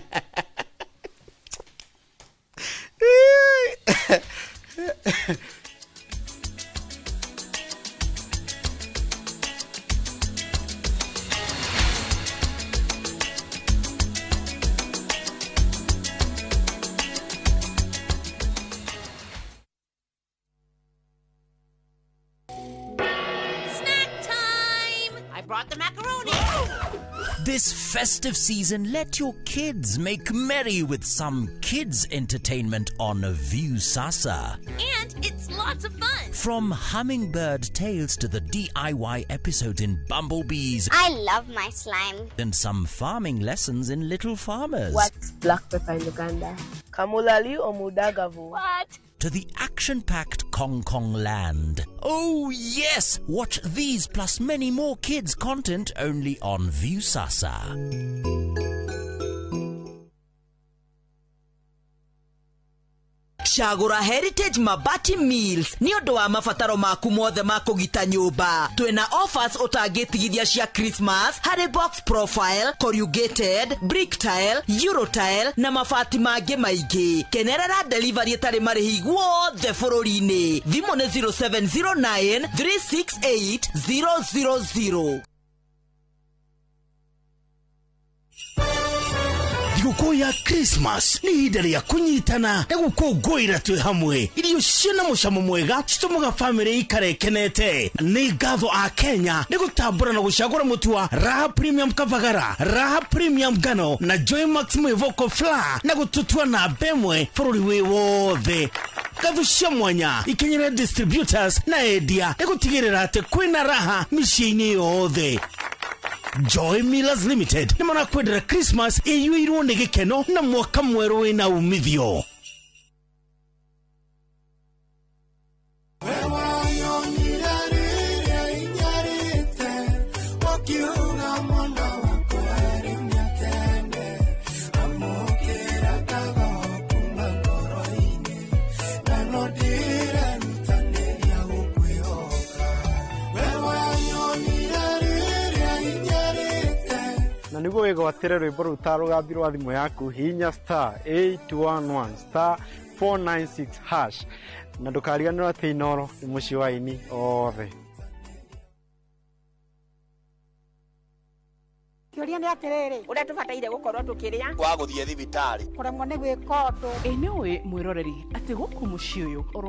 Brought the macaroni. This festive season, let your kids make merry with some kids entertainment on Viusasa. And it's lots of fun. From Hummingbird Tales to the DIY episode in Bumblebees. I love my slime. And some farming lessons in Little Farmers. What's black pepper in Uganda? Kamulali or Mudagavu? What? To the action-packed Kong Kong land. Oh yes! Watch these plus many more kids content only on Viusasa. Shagura Heritage Mabati Meals ni undu wa mabataro maku mothe ma kugita nyumba. Twina offers utagitigithia cia Christmas, harry box profile, corrugated, brick tile, euro tile na mabati mangi maingi. Kenerera delivery etari marihi guothe bururi-ini. Thimu ni 0709 368 000. Thigũkũ ya Christmas ni ihinda rĩa kũnyitana na gũkũngũĩra twĩ hamwe. Irio ciĩna mũcamo mwega citũmaga famĩlĩ ikare ikenete. Nĩ ngatho a Kenya nĩ gũtambũra na gũcagũra mũtu wa Raha Premium Kavagara, Raha Premium Ngano na Joy Maximo Vocal Flour na gũtũtua na bemwe bũrũri wĩ wothe. Ngatho cia mwanya ikenyera distributors na endia nĩ gũtigĩrĩra atĩ kwĩna raha mĩciĩ-inĩ yothe. Joy Millers Limited ni manakwendera Christmas iyuirwo nĩ gĩkeno na mwaka mwerũ wĩna umithio. Na niguo wigwatire rwimbo rũu ta rũgambi rwa thimũ yaku hihinya *811 *496# na ndũkariganĩrwo atĩ Inooro nĩ mũciĩ wa aini othe. Kĩũria nĩ atĩrĩrĩ, ũrĩa tũbataire gũkorwo tũkĩrĩa wa gũthiĩ thibitarĩ kũremwo nĩ gwĩka ũndũ. Nĩ ũĩ mwĩroreri atĩ gũkũ mũciĩ ũyũ oro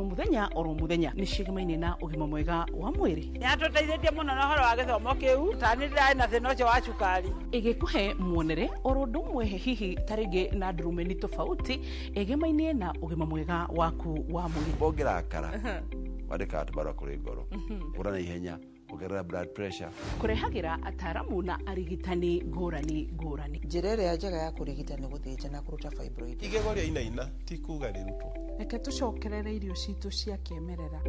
mũthenya nĩ ciĩgemaine na ũgima mwega wa mwĩrĩ. Nĩ atũteithĩtie mũno na ũhoro wa gĩthomo kĩu, tani ndĩrarĩ na thĩna ũcio wa cukari. Ĩgĩkũhe muonere oro ũndũ ũmwe hihi tarĩngĩ na ndurumeni tofauti ĩgemaine na ũgima mwega waku wa mwĩrĩ. Bongĩrakara wandĩka atũbarwa kũrĩ ngoro ũra na ihenya kugerera blood pressure kurehagira ataramu na arigitani ngũrani. Njĩra ĩrĩa njega ya kũrigita nĩ gũthĩnja na kũruta fibroid. igego rĩa inaina ti kuga rĩrutwo. Reke tũcokerere irio citũ cia kĩmerera.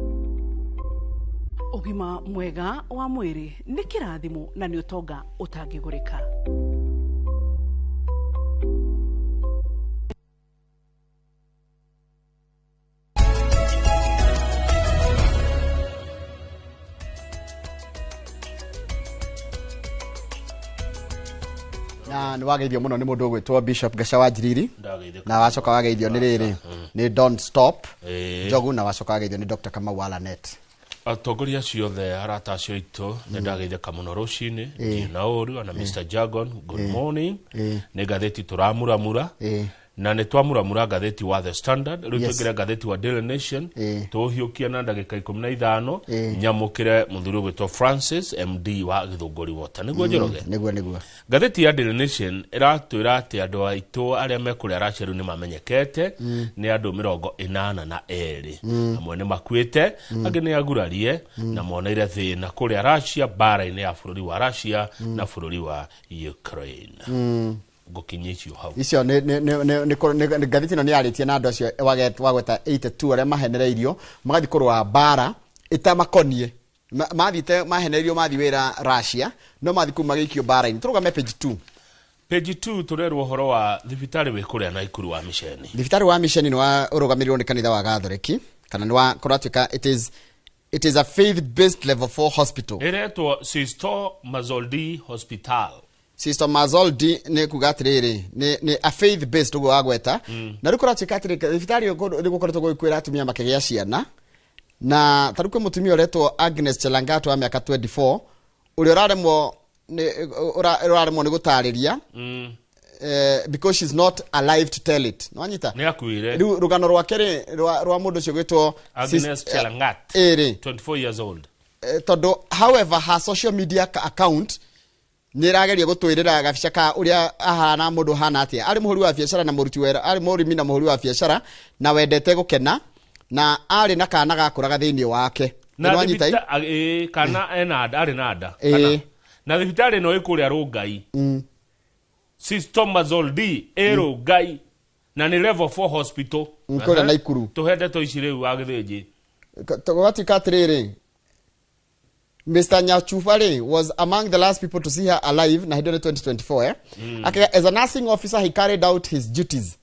Ũgima mwega wa mwĩrĩ nĩ kĩrathimo na nĩ ũtonga ũtangĩgũrĩka. Na nĩ wageithio mũno nĩ mũndũ ũgwĩtwo Bishop Gacawa Njiriri na wacoka wageithio nĩ rĩrĩ nĩ Don't Stop Njogu na wacoka wageithio nĩ Dr. Kamau Alanet. Atongoria ciothe arata acio aitũ nĩ ndageithĩka mũno rũcinĩ na ũru na Mr. Jagon good morning nĩ ngathĩti tũramuramura na nĩ twamuramura ngathĩti wa The Standard rĩu tũngĩre ngathĩti wa Daily Nation tũhiũkia na ndagĩka 15 nyamũkĩre mũthuri ũgwĩtwo Francis MD wa Gĩthũngũri Water nĩguo njoroge nĩguo ngathĩti ya Daily Nation ĩratwĩra atĩ andũ aitũ arĩa mekũrĩa Russia rĩu nĩ mamenyekete nĩ andũ 42 amwe nĩ makuĩte angĩ nĩ agurarie na moneire thĩna kũrĩa Russia bara-inĩ ya bũrũri wa Russia na bũrũri wa Ukraine. Gokinyicio hau icio nĩ ngathĩti ĩno nĩ yarĩtie na andũ acio wagweta 82 arĩa mahenereirio magathi kũrũa bara ĩtamakonie mathite mahenereirio mathi wĩra Russia no mathi kuma gĩikio bara-inĩ. Tũrũgame page 2 tũrerwo ũhoro wa thibitarĩ wĩ kũrĩa Naikuru wa Misheni. Thibitarĩ wa Misheni nĩ ũrũgamĩrĩirwo nĩ kanitha wa Gathoreki kana nĩ wa kũratuĩka it is a faith based level 4 hospital. Ĩretwo Sister Mazoldi Hospital. Sister Mazoldi nĩ kuga atĩrĩrĩ nĩ a faith based ũguo wagweta na rĩu kũratuĩka atĩrĩ thibitarĩ nĩ gũkoretwo gũkwĩra atumia makĩgĩa ciana na taruko mutumia uretwo Agnes Chelangat wa miaka 24 uri uraremwo ni gutariria because she's not alive to tell it. No anyita ni akuire rugano rwake rwa mundu cio gwitwo Agnes Chelangat 24 years old. Todo however her social media account nirageria gutwirira gabica ka uria ahana mundu hana atia ari muhuri wa biashara na muruti wera ari murimi na muhuri wa biashara na wendete gukena na ari na kana gakuraga thiini wake na kana ari nada kana na thibitari no ikuria Rongai Sister Mazoldi Rongai na ni level 4 hospital nkora na ikuru tuhende to icire wa githiji togati katrere Mr. Nyachufare was among the last people to see her alive na hidone 2024 as a nursing officer he carried out his duties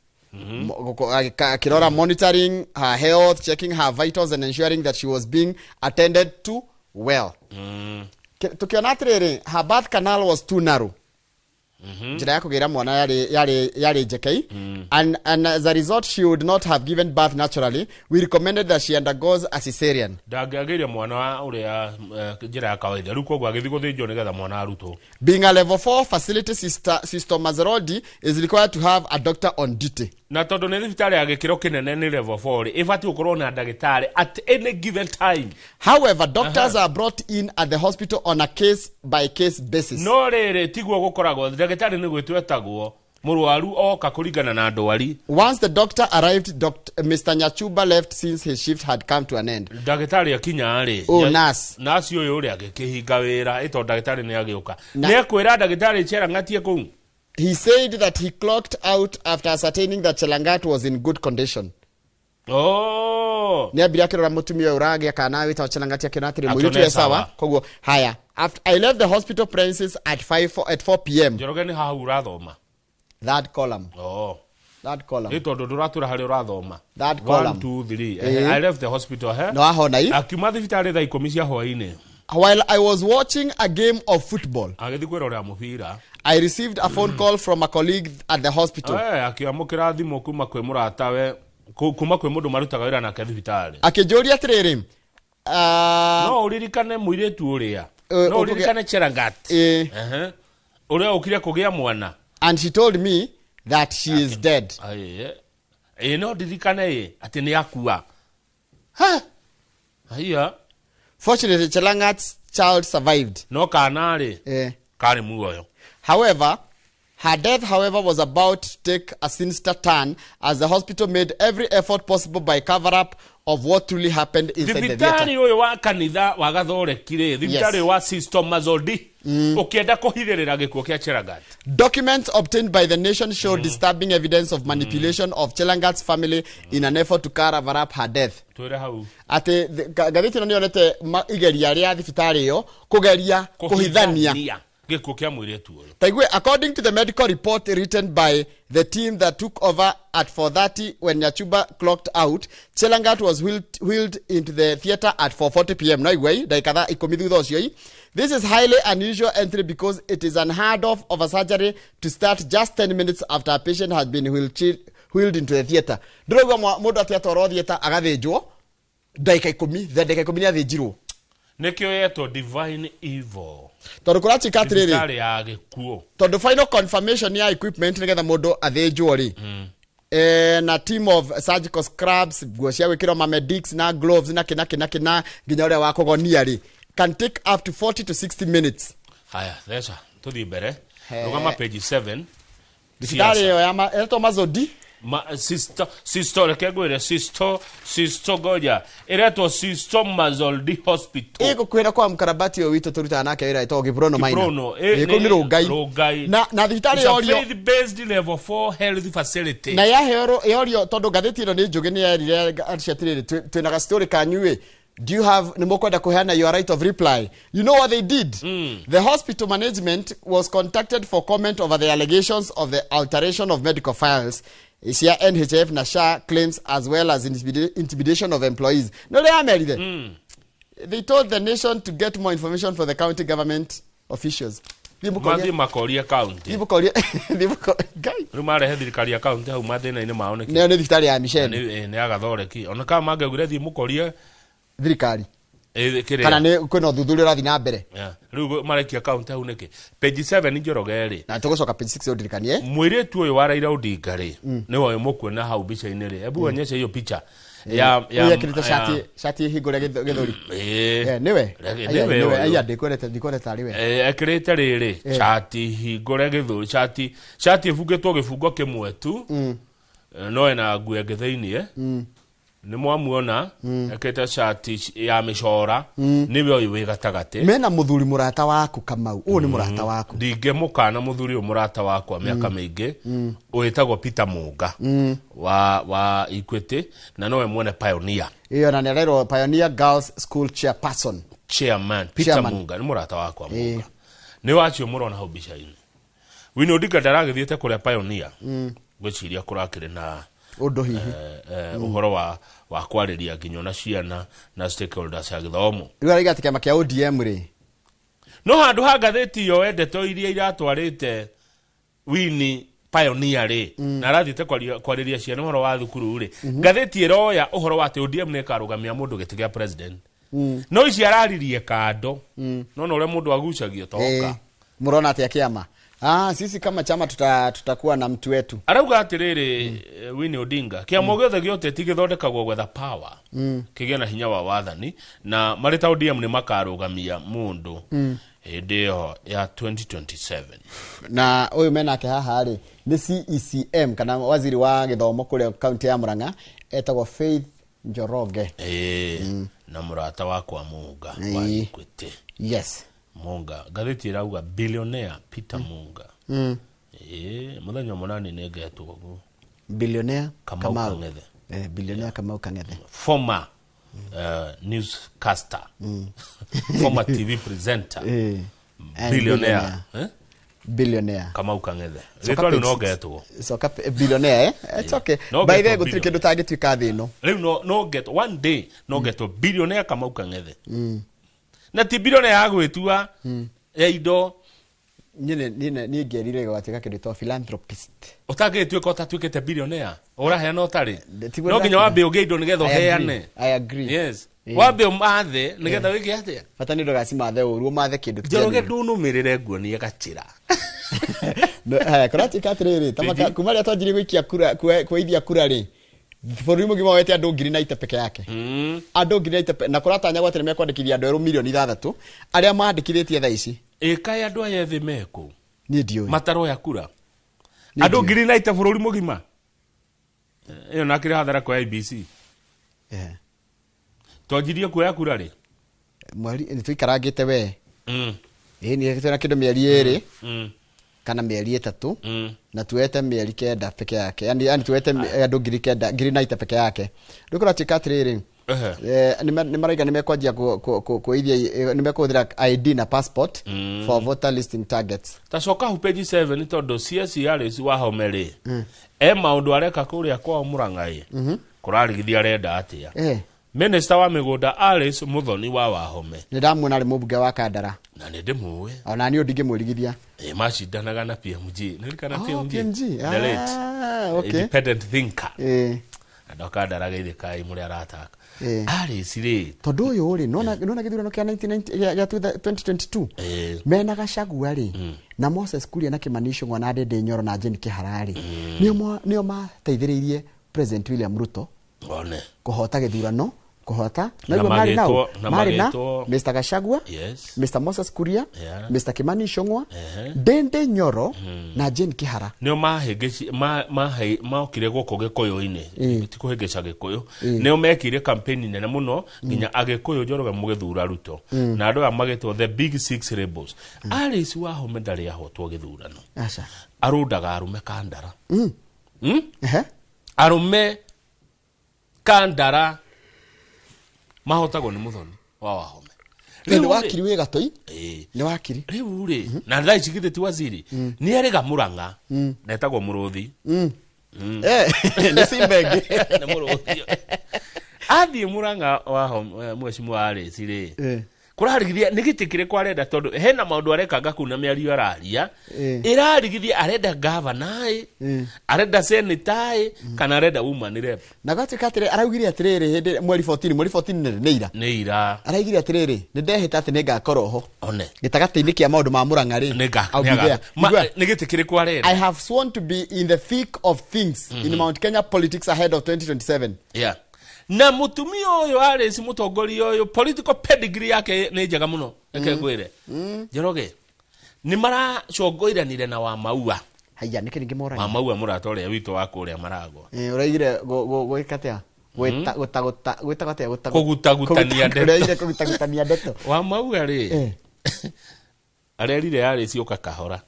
kirora monitoring her health, checking her vitals and ensuring that she was being attended to well. Tukiona atiriri her birth canal was too narrow. Njira ya kugira mwana yari JK and as a result she would not have given birth naturally. We recommended that she undergoes a cesarean. Ndagagiria mwana uria njira ya kawaida ruko gwa githigo thijo nigetha mwana aruto. Being a level 4 facility, Sister Mazerodi is required to have a doctor on duty. Na tondu ni thibitari ya gikiro kinene ni level 4 ifati ukorwo na ndagitari at any given time. However, doctors are brought in at the hospital on a case by case basis. No rere tiguo gukoragwo ndagitari ni gwitwetagwo murwaru oka kuringana na ndwari. Once the doctor arrived, Mr. Nyachuba left since his shift had come to an end. Ndagitari akinya ari nasi uyu uri agikihinga wira ito ndagitari ni agiuka ni akwira ndagitari Chelangatie kuu. He said that he clocked out after ascertaining that Chelangat was in good condition. Oh. Ni abira kirora mutumia urage kana wita Chelangat akinatire muritu ya sawa koguo haya. After I left the hospital premises at 4 p.m. Jorogeni ha urathoma. That column. Oh. That column. Ito nduratura hari urathoma. That column. 1 2 3. I left the hospital he. No ahona hii. Akima thibitari thaa 10 cia hwaini. While I was watching a game of football, I received a phone call from a colleague at the hospital. Akijoria atiriri. No uririkane muiretu uria. No uririkane Chelangat. Uria ukire kugia mwana. And she told me that she is dead. No uririkane ati ni akua. Ha. Haya. Fortunately, Chelangat's child survived. No kanari. Kari muoyo. However, her death, was about to take a sinister turn as the hospital made every effort possible by cover-up of what truly happened inside the theater. Thibitari uyu wa kanitha wa Gathorekire, thibitari wa Sister Mazoldi, ukienda kuhithirira gikuo kia Chelangat. Documents obtained by the nation show disturbing evidence of manipulation of Chelangat's family in an effort to cover up her death. Ate gathiti no nionete igeria ria thibitari yo kugeria kuhithania gikuo kia mwiretu uyu. Taigwe, according to the medical report written by the team that took over at 4:30 when Nyachuba clocked out, Chelangat was wheeled into the theater at 4:40 p.m. Naigwe, daikatha 10 thutha ucio. This is highly unusual entry because it is unheard of a surgery to start just 10 minutes after a patient has been wheeled into the theater. Ndurogwa mundu atiatoro theater agathinjwo daika 10 ni athinjirwo. Nekio yeto divine evil. Tondu kurati katriri. Tondu final confirmation ya equipment nigetha mundu athinjwo ri. Na team of surgical scrubs, guo cia gwikirwo ma medics na gloves na kina nginya uria wa kugonia ri can take up to 40 to 60 minutes. Haya, thesa tuthi mbere. Rugama page 7. Dictionary ya Eto Mazodi. Sister lekegwire sister goja iretwo Sister Mazoldi Hospital. Iko kwira kwa mkarabati yo wito turuta nake wira ito Giprono Maina. Iko ni Rongai. Na thitari yorio faith based level 4 health facility. Na ya yorio tondu gatheti no ni njugi ni yerire aciatirire twina ga story kanyue. Do you have nimekwenda kuhana your right of reply? You know what they did? The hospital management was contacted for comment over the allegations of the alteration of medical files. Isia NHF na SHA claims as well as intimidation of employees. No, they are married. They told the nation to get more information for the county government officials. Madi Makoria County. Guy. Rumare thirikari county hau mathina ine maoneki. Ne thirikari ya Michelle. Ne agathoreki. Ona kama magegure thi mukorie thirikari kana ne kwino thuthuria rathi na mbere riu mareki account au niki page 7 Njoroge na tugucoka page 6 udirikanie mwiritu uyu wa Raila Odinga ni wa mukwona hau bica-ini ri ebu onyesha hiyo picha ya shati hingure githuri niwe aya ndikorete tari we ekirite riri shati hingure githuri shati ifugitwo gifungo kimwe tu no ena nguo ngithini ni mwamuona ekete shati ya mishora niwe uyu wi gatagati mena muthuri murata waku Kamau uyu ni murata waku ndinge mukana muthuri uyu murata wakwa miaka mingi uitagwo Peter Munga wa Equity na nowe mwene Pioneer iyo na nero Pioneer Girls School chairman Peter Munga ni murata wakwa Munga ni wacio murona hau bica-ini Winnie Odinga ndaragithiete kuria Pioneer gwiciria kurakire na undu hihi uhoro wa kwariria nginyo na ciana na stakeholders ya githomo riu arigati kiama kia ODM ri no handu ha ngatheti yo endeto iria iratwarite Winnie Pioneer ri na arathite kwariria ciana uhoro wa thukuru ri ngatheti iroya uhoro wa te ODM ne karugamia mundu giti kia president no ici araririe kando no no ule mundu agucagio toka murona atia kiama sisi kama chama tutakuwa na mtu wetu arauga atiriri Winnie Odinga kiama giothe giote tigithondekagwo gwetha power kigia na hinya wa wathani na marita ODM ni makarugamia mundu hindeo ya 2027 na uyu menake haha ri ni CECM kana waziri wa githomo kule county ya Murang'a etagwo Faith Njoroge na murata wakwa Munga wa Equity yes Munga gatheti irauga billionaire Peter Munga muthenya munani negetwo guo billionaire Kamau Kang'ethe billionaire Kamau Kang'ethe former newscaster former TV presenter billionaire billionaire Kamau Kang'ethe ritwa riu no getwo so billionaire it's okay by the way gutiri kindu tagituika thino riu no get one day no getwo billionaire Kamau Kang'ethe na ti billionaire ya gwitua ya indo ni ngerire gwatika kindu to philanthropist utagituika utatuikete billionaire urahe no tari no nginya wambe ugiindo nigetho heane I agree yes wambe umathe nigetha wiki atia bata ni ndoga cimathe uru mathe kindu Njoroge ndunumirire nguonie gachira kuratika atiriri tamaka kumaria twanjiri gwikia kura kuithia kura ri bũrũri mũgima wete andũ 9,000 peke yake andũ 9,000 na kuratanya gwatene mekwandĩkithia andũ 6,000,000 arĩa maandĩkithĩtie thaa ici kai andũ aya thĩ meko ni ndiũĩ mataro ya kura andũ 9,000 bũrũri mũgima iyo nakire hathara kwa IBC twanjirie kuoya kura ri mwari ni tuikarangĩte we ni twena kindu mĩeri ĩrĩ kana mĩeri 3 na tuwete mĩeri 9 peke yake yani tuwete andũ 9,000 peke yake ndukura tikatiriri ni maraiga nimekwanjia kuithia nimekuthira ID na passport for voter listing targets tacoka hu page 7 tondu CSRS wa Homeri maundu areka kuria kwa Murang'ai kurarigithia renda atia Minister wa migunda Alice Muthoni wa Wahome ni ndamuona ari mubunge wa Kandara na ni ndimuwe ona ni ndingimwirigithia macindanaga na PMG nirikana PMG the late okay independent thinker ndoka Kandara geithie kai muri arataka Alice ri tondu uyu ri nona githurano kia 2022 mena Gachagua ri na Moses Kuria na Kimani Ichung'wa na Ndindi Nyoro na Jane Kihara ri nio mateithiririe President William Ruto one kuhota githurano kuhota na mari na Mr Gachagua Mr Moses Kuria Mr Kimani Ichung'wa Ndindi Nyoro na Jane Kihara nio mahengeci maokire goko Gikuyu-ini tikuhengeca Gikuyu nio mekire campaign nene muno nginya Agikuyu Njoroge mugithura Ruto na andu aya magitwo the big 6 rebels Alice Wahome ndari ahotwo githurano arundaga arume Kandara arume Kandara mahotagwo ni Muthoni wa Wahome ni wakiri we gatoi ni wakiri riu ri na ndai chigithiti waziri ni erega Murang'a netagwo Muruthi ni Simbegi na Muruthi athie Murang'a wa Mheshimiwa Alice ri kurarigithia nigitikire kwa arenda tondu hena maundu arekanga kuna miario araria irarigithia arenda governor arenda senator kana arenda woman rep na gatika atire araugire atiriri hindi mweri 14 ni ira araugire atiriri ni ndehita ati ningakorwo ho one gitagati-ini kia maundu ma Murang'a ri nigitikire kwa arenda I have sworn to be in the thick of things in Mount Kenya politics ahead of 2027 na mutumia uyu Alice mutongoria uyu political pedigree yake ni njega muno ekegwire Njoroge ni mara congoiranire na wa maua haya niki ngimora wa maua muratoria witu wa kuria marago uraigire gwikatia kugutagutania ndeto wa maua ri arerire Alice uka kahora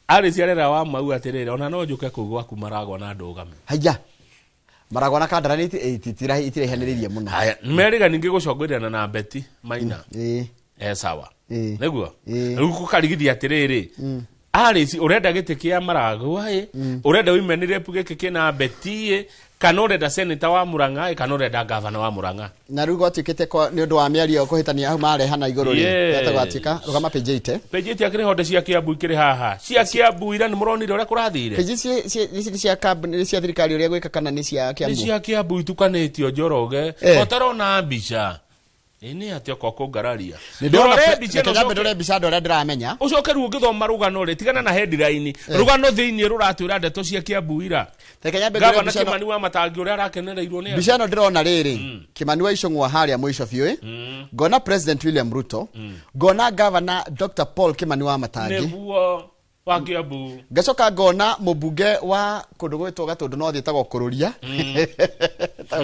Alice arera wa maua atirire ona no njuke kugwa kumarago na ndugame haya Maragwa na kadara ni itire muno. Haya, nimeriga ningi gucongorana na Betty Maina. Sawa. Neguo. Ruko karigithia atiriri. Alice urenda giti kia Maragwa urenda women rep giki na Betty kana urenda senator wa Murang'a kana urenda governor wa Murang'a. Na rugo atikite kwa ni undu wa miario kuhitania au mare hana iguru ri. Yatagwatika rugama page 8. Page 8 akire honde cia Kiambu ikire haha. Cia Kiambu ira ni muronire uria kurathire. Page cia cabinet cia thirikari uria gwika kana ni cia Kiambu. Ni cia Kiambu itukanitio Njoroge. Otarona mbica. Ini atio koko ngararia. Ndore mbica ndore ndiramenya. Ucokeru ungithoma rugano ri tigana na headline. Rugano thiini ruratwira ndeto cia Kiambu ira. Gavana Kimani wa Matangi uria arakenereirwo ni. Mbica no ndirona riri. Kimani wa Icung'wa haria mwisho biu. Ngona President William Ruto. Ngona Governor Dr. Paul Kimani wa Matangi. Neguo wa Kiambu. Gacoka ngona mubunge wa kundu gwitwo Gatundu no thietagwo Kururia.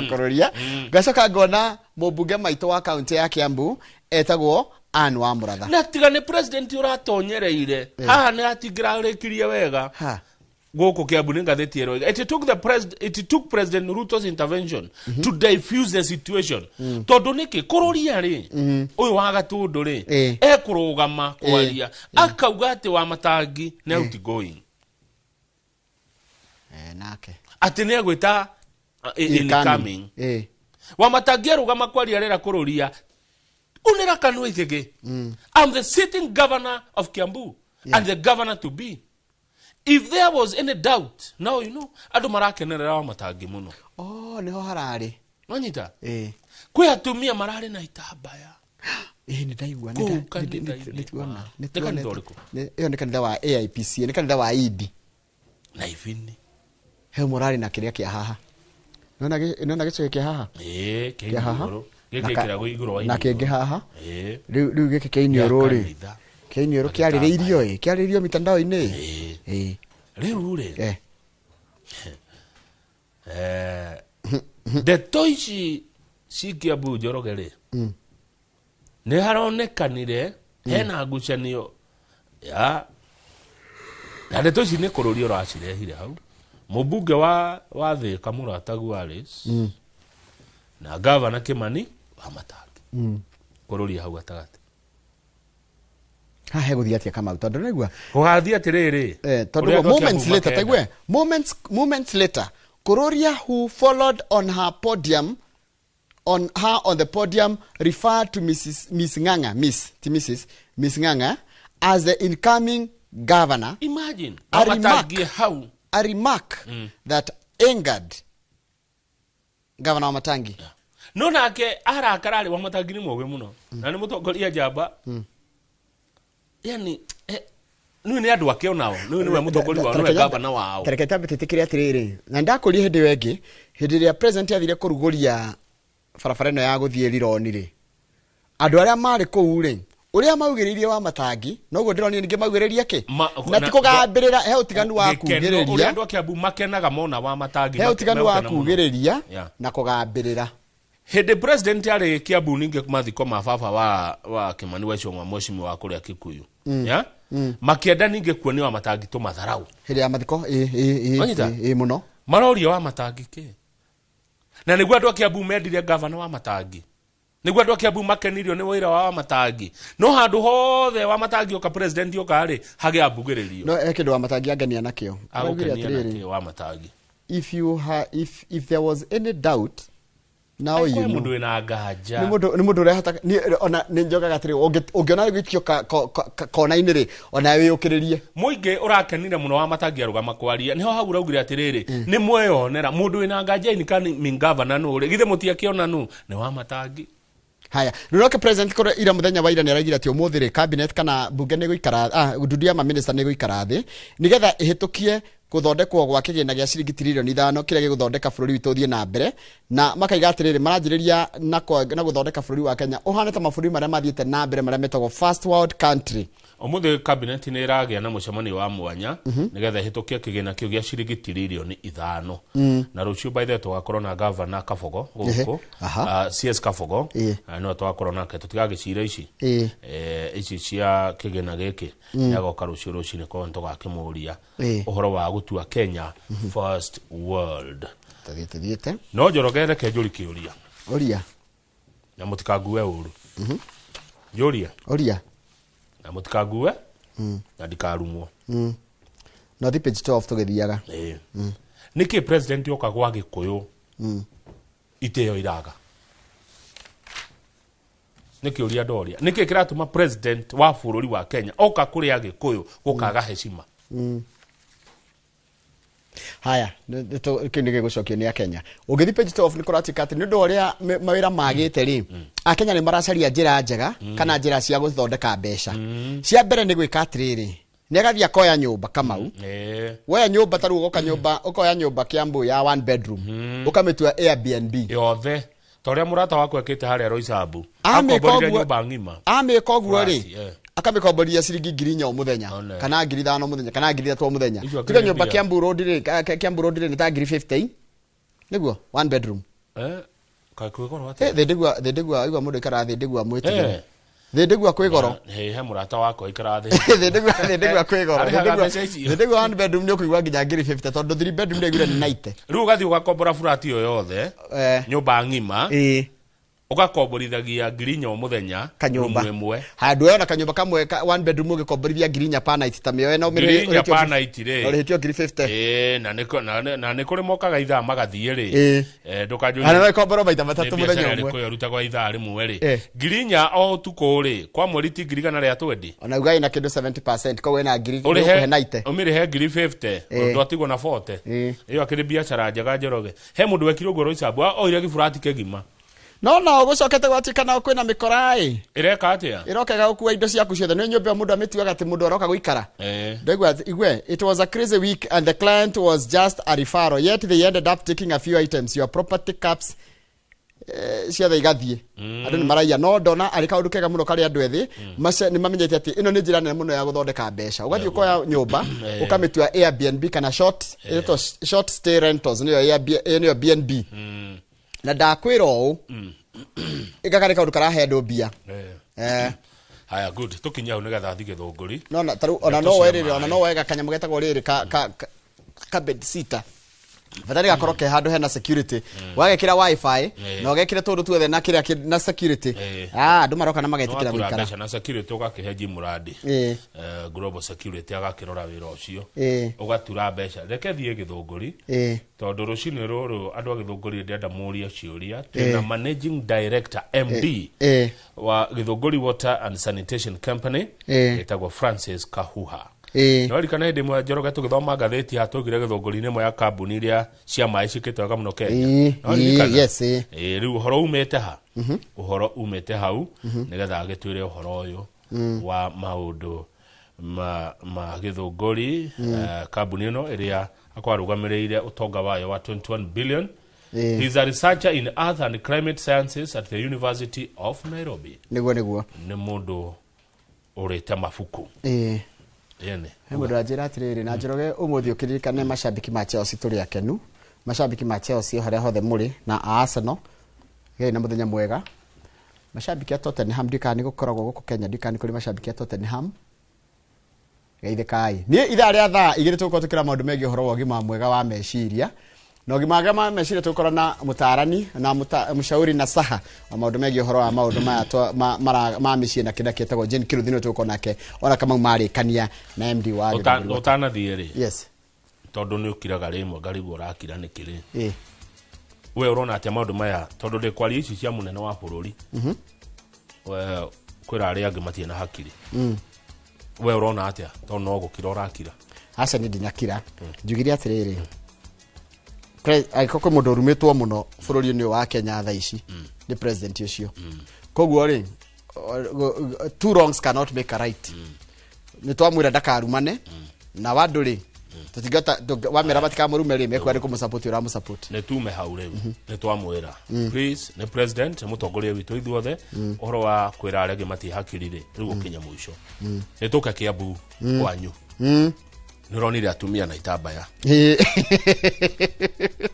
Kururia. Gacoka ngona mubunge maito wa county ya Kiambu etagwo Anne wa Muratha. Na tiga ni president uratonyereire. Haha ni atigira rikirie wega. Goko Kiambu ni ngatheti ero. It took President Ruto's intervention to diffuse the situation. Tondu niki Kururia ri uyu wa Gatundu ri ekurugama kwaria akauga ati wa Matangi ni outgoing. Nake ati ni egwita incoming. Wa Matangi arugama kwaria rera Kururia unira kanwa ithige. I'm the sitting governor of Kiambu and the governor to be. If there was any doubt, now you know, adu marakenerera wa Matangi muno. Niho harari. Wanyita? Kwi atumia marari na itabaya. Ni ndaigua nituona. Iyo ni kanitha wa AIPC, ni kanitha wa ED. Na ivini. He morari na kiria kia haha. Nona gicho kia haha. Kia haha. Gekekira go iguru wa na kenge haha. Riu geke keinyo ri. Keinyo kiaririirio kiaririirio mitandao-ini. Riu ri. Ndeto ici ci Kiambu Njoroge ri. Ni haronekanire hena ngucanio ya na ndeto ici ni Kururia uracirehire hau. Mubunge wa Thika Muratagu Alice na Governor Kimani wa Matangi. Kururia hau gatagati. He guthia atia kama tondu negua kugathia atiriri tondu moments later tagwe moments later Kururia, who followed on her podium on the podium, referred to Miss Ng'ang'a as the incoming governor. Imagine a remark that angered Governor wa Matangi. No nake arakarari wa Matangi ni mwoge muno na ni mutongoria njamba. Yani ni andu ake onao ni we mutongoria wao ni governor wao. Kereketa bititikire atiriri na ndakuri hindi wengi hindi ria president athire kuruguria barabara ino ya guthie Rironi ri andu aria mari kuu ri uria maugiririe wa Matangi noguo ndironi ninge maugiririe ki na tikugambirira he utiganu wa kugiriria uria andu ake abu makenaga mona wa Matangi he utiganu wa kugiriria na kugambirira hindi president ari Kiambu ninge kumathiko mababa wa Kimani wa Icung'wa mweshimi wa kuria Kikuyu ya makienda ninge kuoni wa Matangi to matharau hindi ya mathiko muno maroria wa Matangi ki na niguo andu ake abu mendirie governor wa Matangi niguo andu ake abu makenirio ni wira wa Matangi no handu hothe wa Matangi oka president oka ari hage abugiririo no ekindu wa Matangi angania nakio agukenia nakio wa Matangi if there was any doubt na uyu mundu ina nganja ni mundu rehota ni ona ni njogaga atiri ungiona gikio kona iniri ona wiyukiririe muingi urakenire muno wa matangia rugama kwaria niho hagura ugire atiriri ni mweyonera mundu ina nganja ni kan mingavana nuri githe mutia kiona nu ni wa matangi. Haya, Ruroke president kore ira muthenya wa ira ni aragira ati umuthire cabinet kana bunge ni guikara ndudia ma minister ni guikara thi nigetha ihitukie guthondekwo gwa kigina gia ciringi trilioni 5 kiria giguthondeka bururi witu thie na mbere na makaiga atiriri maranjiriria na guthondeka bururi wa Kenya uhana ta mabũrũri maria mathiete na mbere maria metagwo first world country. Omuthe cabinet ni iragia na mucemanio wa mwanya nigetha ihitukie kigina kiu gia ciringi trilioni 5 na rucio by the tugakorwo na governor Kabogo guku CS Kabogo no tugakorwo nake tutigagicira ici ici cia kigina giki yagoka rucio rucio ko ntugakimuria uhoro wa gutua Kenya first world thiete no jorogere ke njuri kiuria na mutikague uru Oria na mutikague na ndikarumwo no thi page 12 tugithiaga niki president yoka gwa Gikuyu iteo iraga niki uria doria niki kiratuma president wa bururi wa Kenya oka kuria Gikuyu gukaga heshima. Haya kindige gucokio ni ya Kenya ugithi page 12 ni kuratika ati ni ndo ria mawira magite ri a Kenya ni maracaria njira njega kana njira cia guthondeka mbeca cia mbere ni gwika atiriri ni agathia koya nyumba Kamau woya nyumba taru ugoka nyumba ukoya nyumba Kiambu ya 1 bedroom ukamitua Airbnb yothe toria murata wako ekite haria Roysambu akoborire nyumba ngima amikoguo ri akamikoboria ciringi 4,000 o muthenya kana 5,000 muthenya kana 3,000 muthenya tiga nyumba Kiambu road ri ni ta 50 niguo 1 bedroom ka kwigoro ate thindegua igwa mundu ikara thindegua mwitige thindegua kwigoro he murata wako ikara thindegua kwigoro thindegua 1 bedroom ni kuigwa nginya 50 tondu 3 bedroom ni igure ni 90 riu gathi ugakombora flat yo yothe nyumba ngima ugakomborithagia 4,000 o muthenya kanyumba imwe handu yona kanyumba kamwe 1 bedroom ugikomborithia 4,000 per night ta mioyo na umire per night ri urihitio 50 na ni kuri mokaga ithaa magathie ri ndukanjuri ana ikomboro maita matatu muthenya umwe ko yaruta kwa ithaa rimwe ri 4,000 o tuko ri kwa mweri ti 1,000 ria 20 ona ugai na kindu 70% ko wena 1,000 night umire he 50 ndo atigwo na 40 iyo akiri biashara njega Njoroge he mundu wekiro ngoro Roysambu oire gifurati kegima no gucokete gwatikana kwina mikorai ireka atia irokaga gukua indo ciaku ciothe ni nyumba mundu amituaga ati mundu aroka guikara ndegwa igwe it was a crazy week and the client was just a referral yet they ended up taking a few items your property caps ciothe igathie andu ni maraia no ndona ari kaundu kega muno kari andu ethi ni mamenyete ati ino ni njira nene muno ya guthondeka mbeca ugathie ukoya nyumba ukamitua Airbnb kana short stay rentals niyo BNB na ndakwira u igakare kaundu karahe andu mbia haya good tukinya unigatha thige thunguri no na taru ona no werire ona no wega kanyamu getagwo riri ka bed sitter fatari gakoroke handu hena security wagekira wifi na ugekira tundu tuothe na kiria na security andu maroka na magetikira gwikara na security ugakiheji muradi global security agakirora wira ucio ugatura mbeca reke thie githunguri tondu rucini ruru andu agithunguri ndenda muria ciuria tena managing director MD wa Githunguri Water and Sanitation Company etagwo Francis Kahuha no rikana ndi mwa Njoroge tugithoma gatheti hatugire Githunguri-ini mwe ya kambuni iria cia mai cikitwe ga muno Kenya yes riu uhoro umete ha uhoro umete hau nigetha agitwire uhoro uyu wa maundu ma Githunguri kambuni ino iria akwarugamiriire utonga wayo wa 21 billion. He is a researcher in Earth and Climate Sciences at the University of Nairobi. Niguo ni mundu urite mafuku yene mundu ajira atiriri na Njoroge umuthi ukiririkane mashabiki ma Chelsea turi akenu mashabiki ma Chelsea haria hothe muri na Arsenal gei na muthenya mwega mashabiki a Tottenham ndikani gukoragwo guku Kenya ndikani kuri mashabiki a Tottenham geithe kai ni itha ria thaa igire tuko tukira maundu megi horo wa gima mwega wa meciria no gima ma meciria tukora na mutarani na mshauri na saha wa maundu megi horo wa maundu ma mecii na kida ketagwo Jane Kiruthino tuko nake ona kama mari kania na MD wa utana thieri yes tondu ni ukiraga rimwe ngarigwo urakira nikiri we urona atia maundu maya tondu de kwali ici cia munene wa bururi we kwira ari angi matie na hakiri we urona atia tondu no gukira urakira aca ni ndinyakira njugire atiriri aikoko mundu rumitwo muno bururi ni wa Kenya tha ici ni president ucio koguo ri two wrongs cannot make a right ni twamwira ndakarumane na wandu ri tutigata wamera batika murume ri mekwa ri kumusupport ura musupport ne tume haure ne twamwira please ne president mutongoria witu ithuothe uhoro wa kwira arege mati hakiri ri rigu kinya muico ne tuka Kiambu kwanyu nironire atumia na itambaya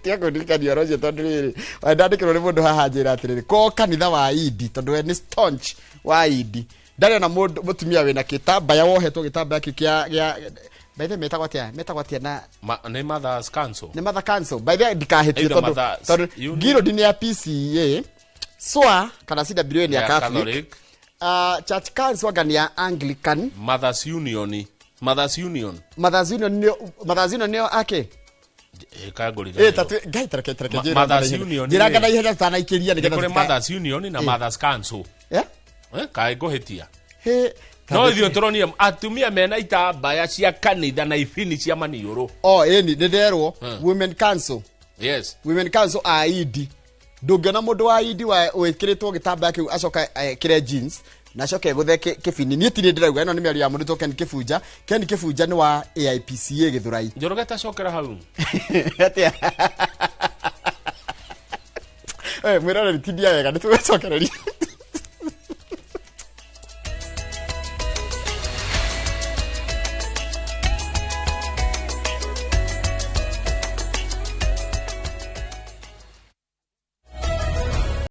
tiago ndikani oroje tondu riri ndandikirwo ni mundu haha njira atiriri ko kanitha wa Idi tondu we ni staunch wa Idi ndari na mutumia wina kitambaya wohetwo kitambaya kia by the metagwatia na ne Mother's Council ne Mother Council by the dikahetio tondu giro dini ya PCA swa kana CWA ni ya Catholic Church Council wagani ya Anglican Mothers Union nio ake kagorira tatu gaitara jira Mothers Union jira kana ihenya sana ikiria ni kana Mothers Union na Mothers Council kai gohetia no ithio turonia atumia mena itambaya cia kanitha na ifini cia maniuru ni nderwo Women Council Women Council aidi ndungena mundu wa idi wa wikiritwo gitambaya kiu acoka kire jeans na coke guthe kifini ni tiri ndirauga ino ni miari ya mundu to Ken Kifunja ni wa AIPCA Githurai njorogeta cokera hau mwira ni tidia wega ni tugecokereria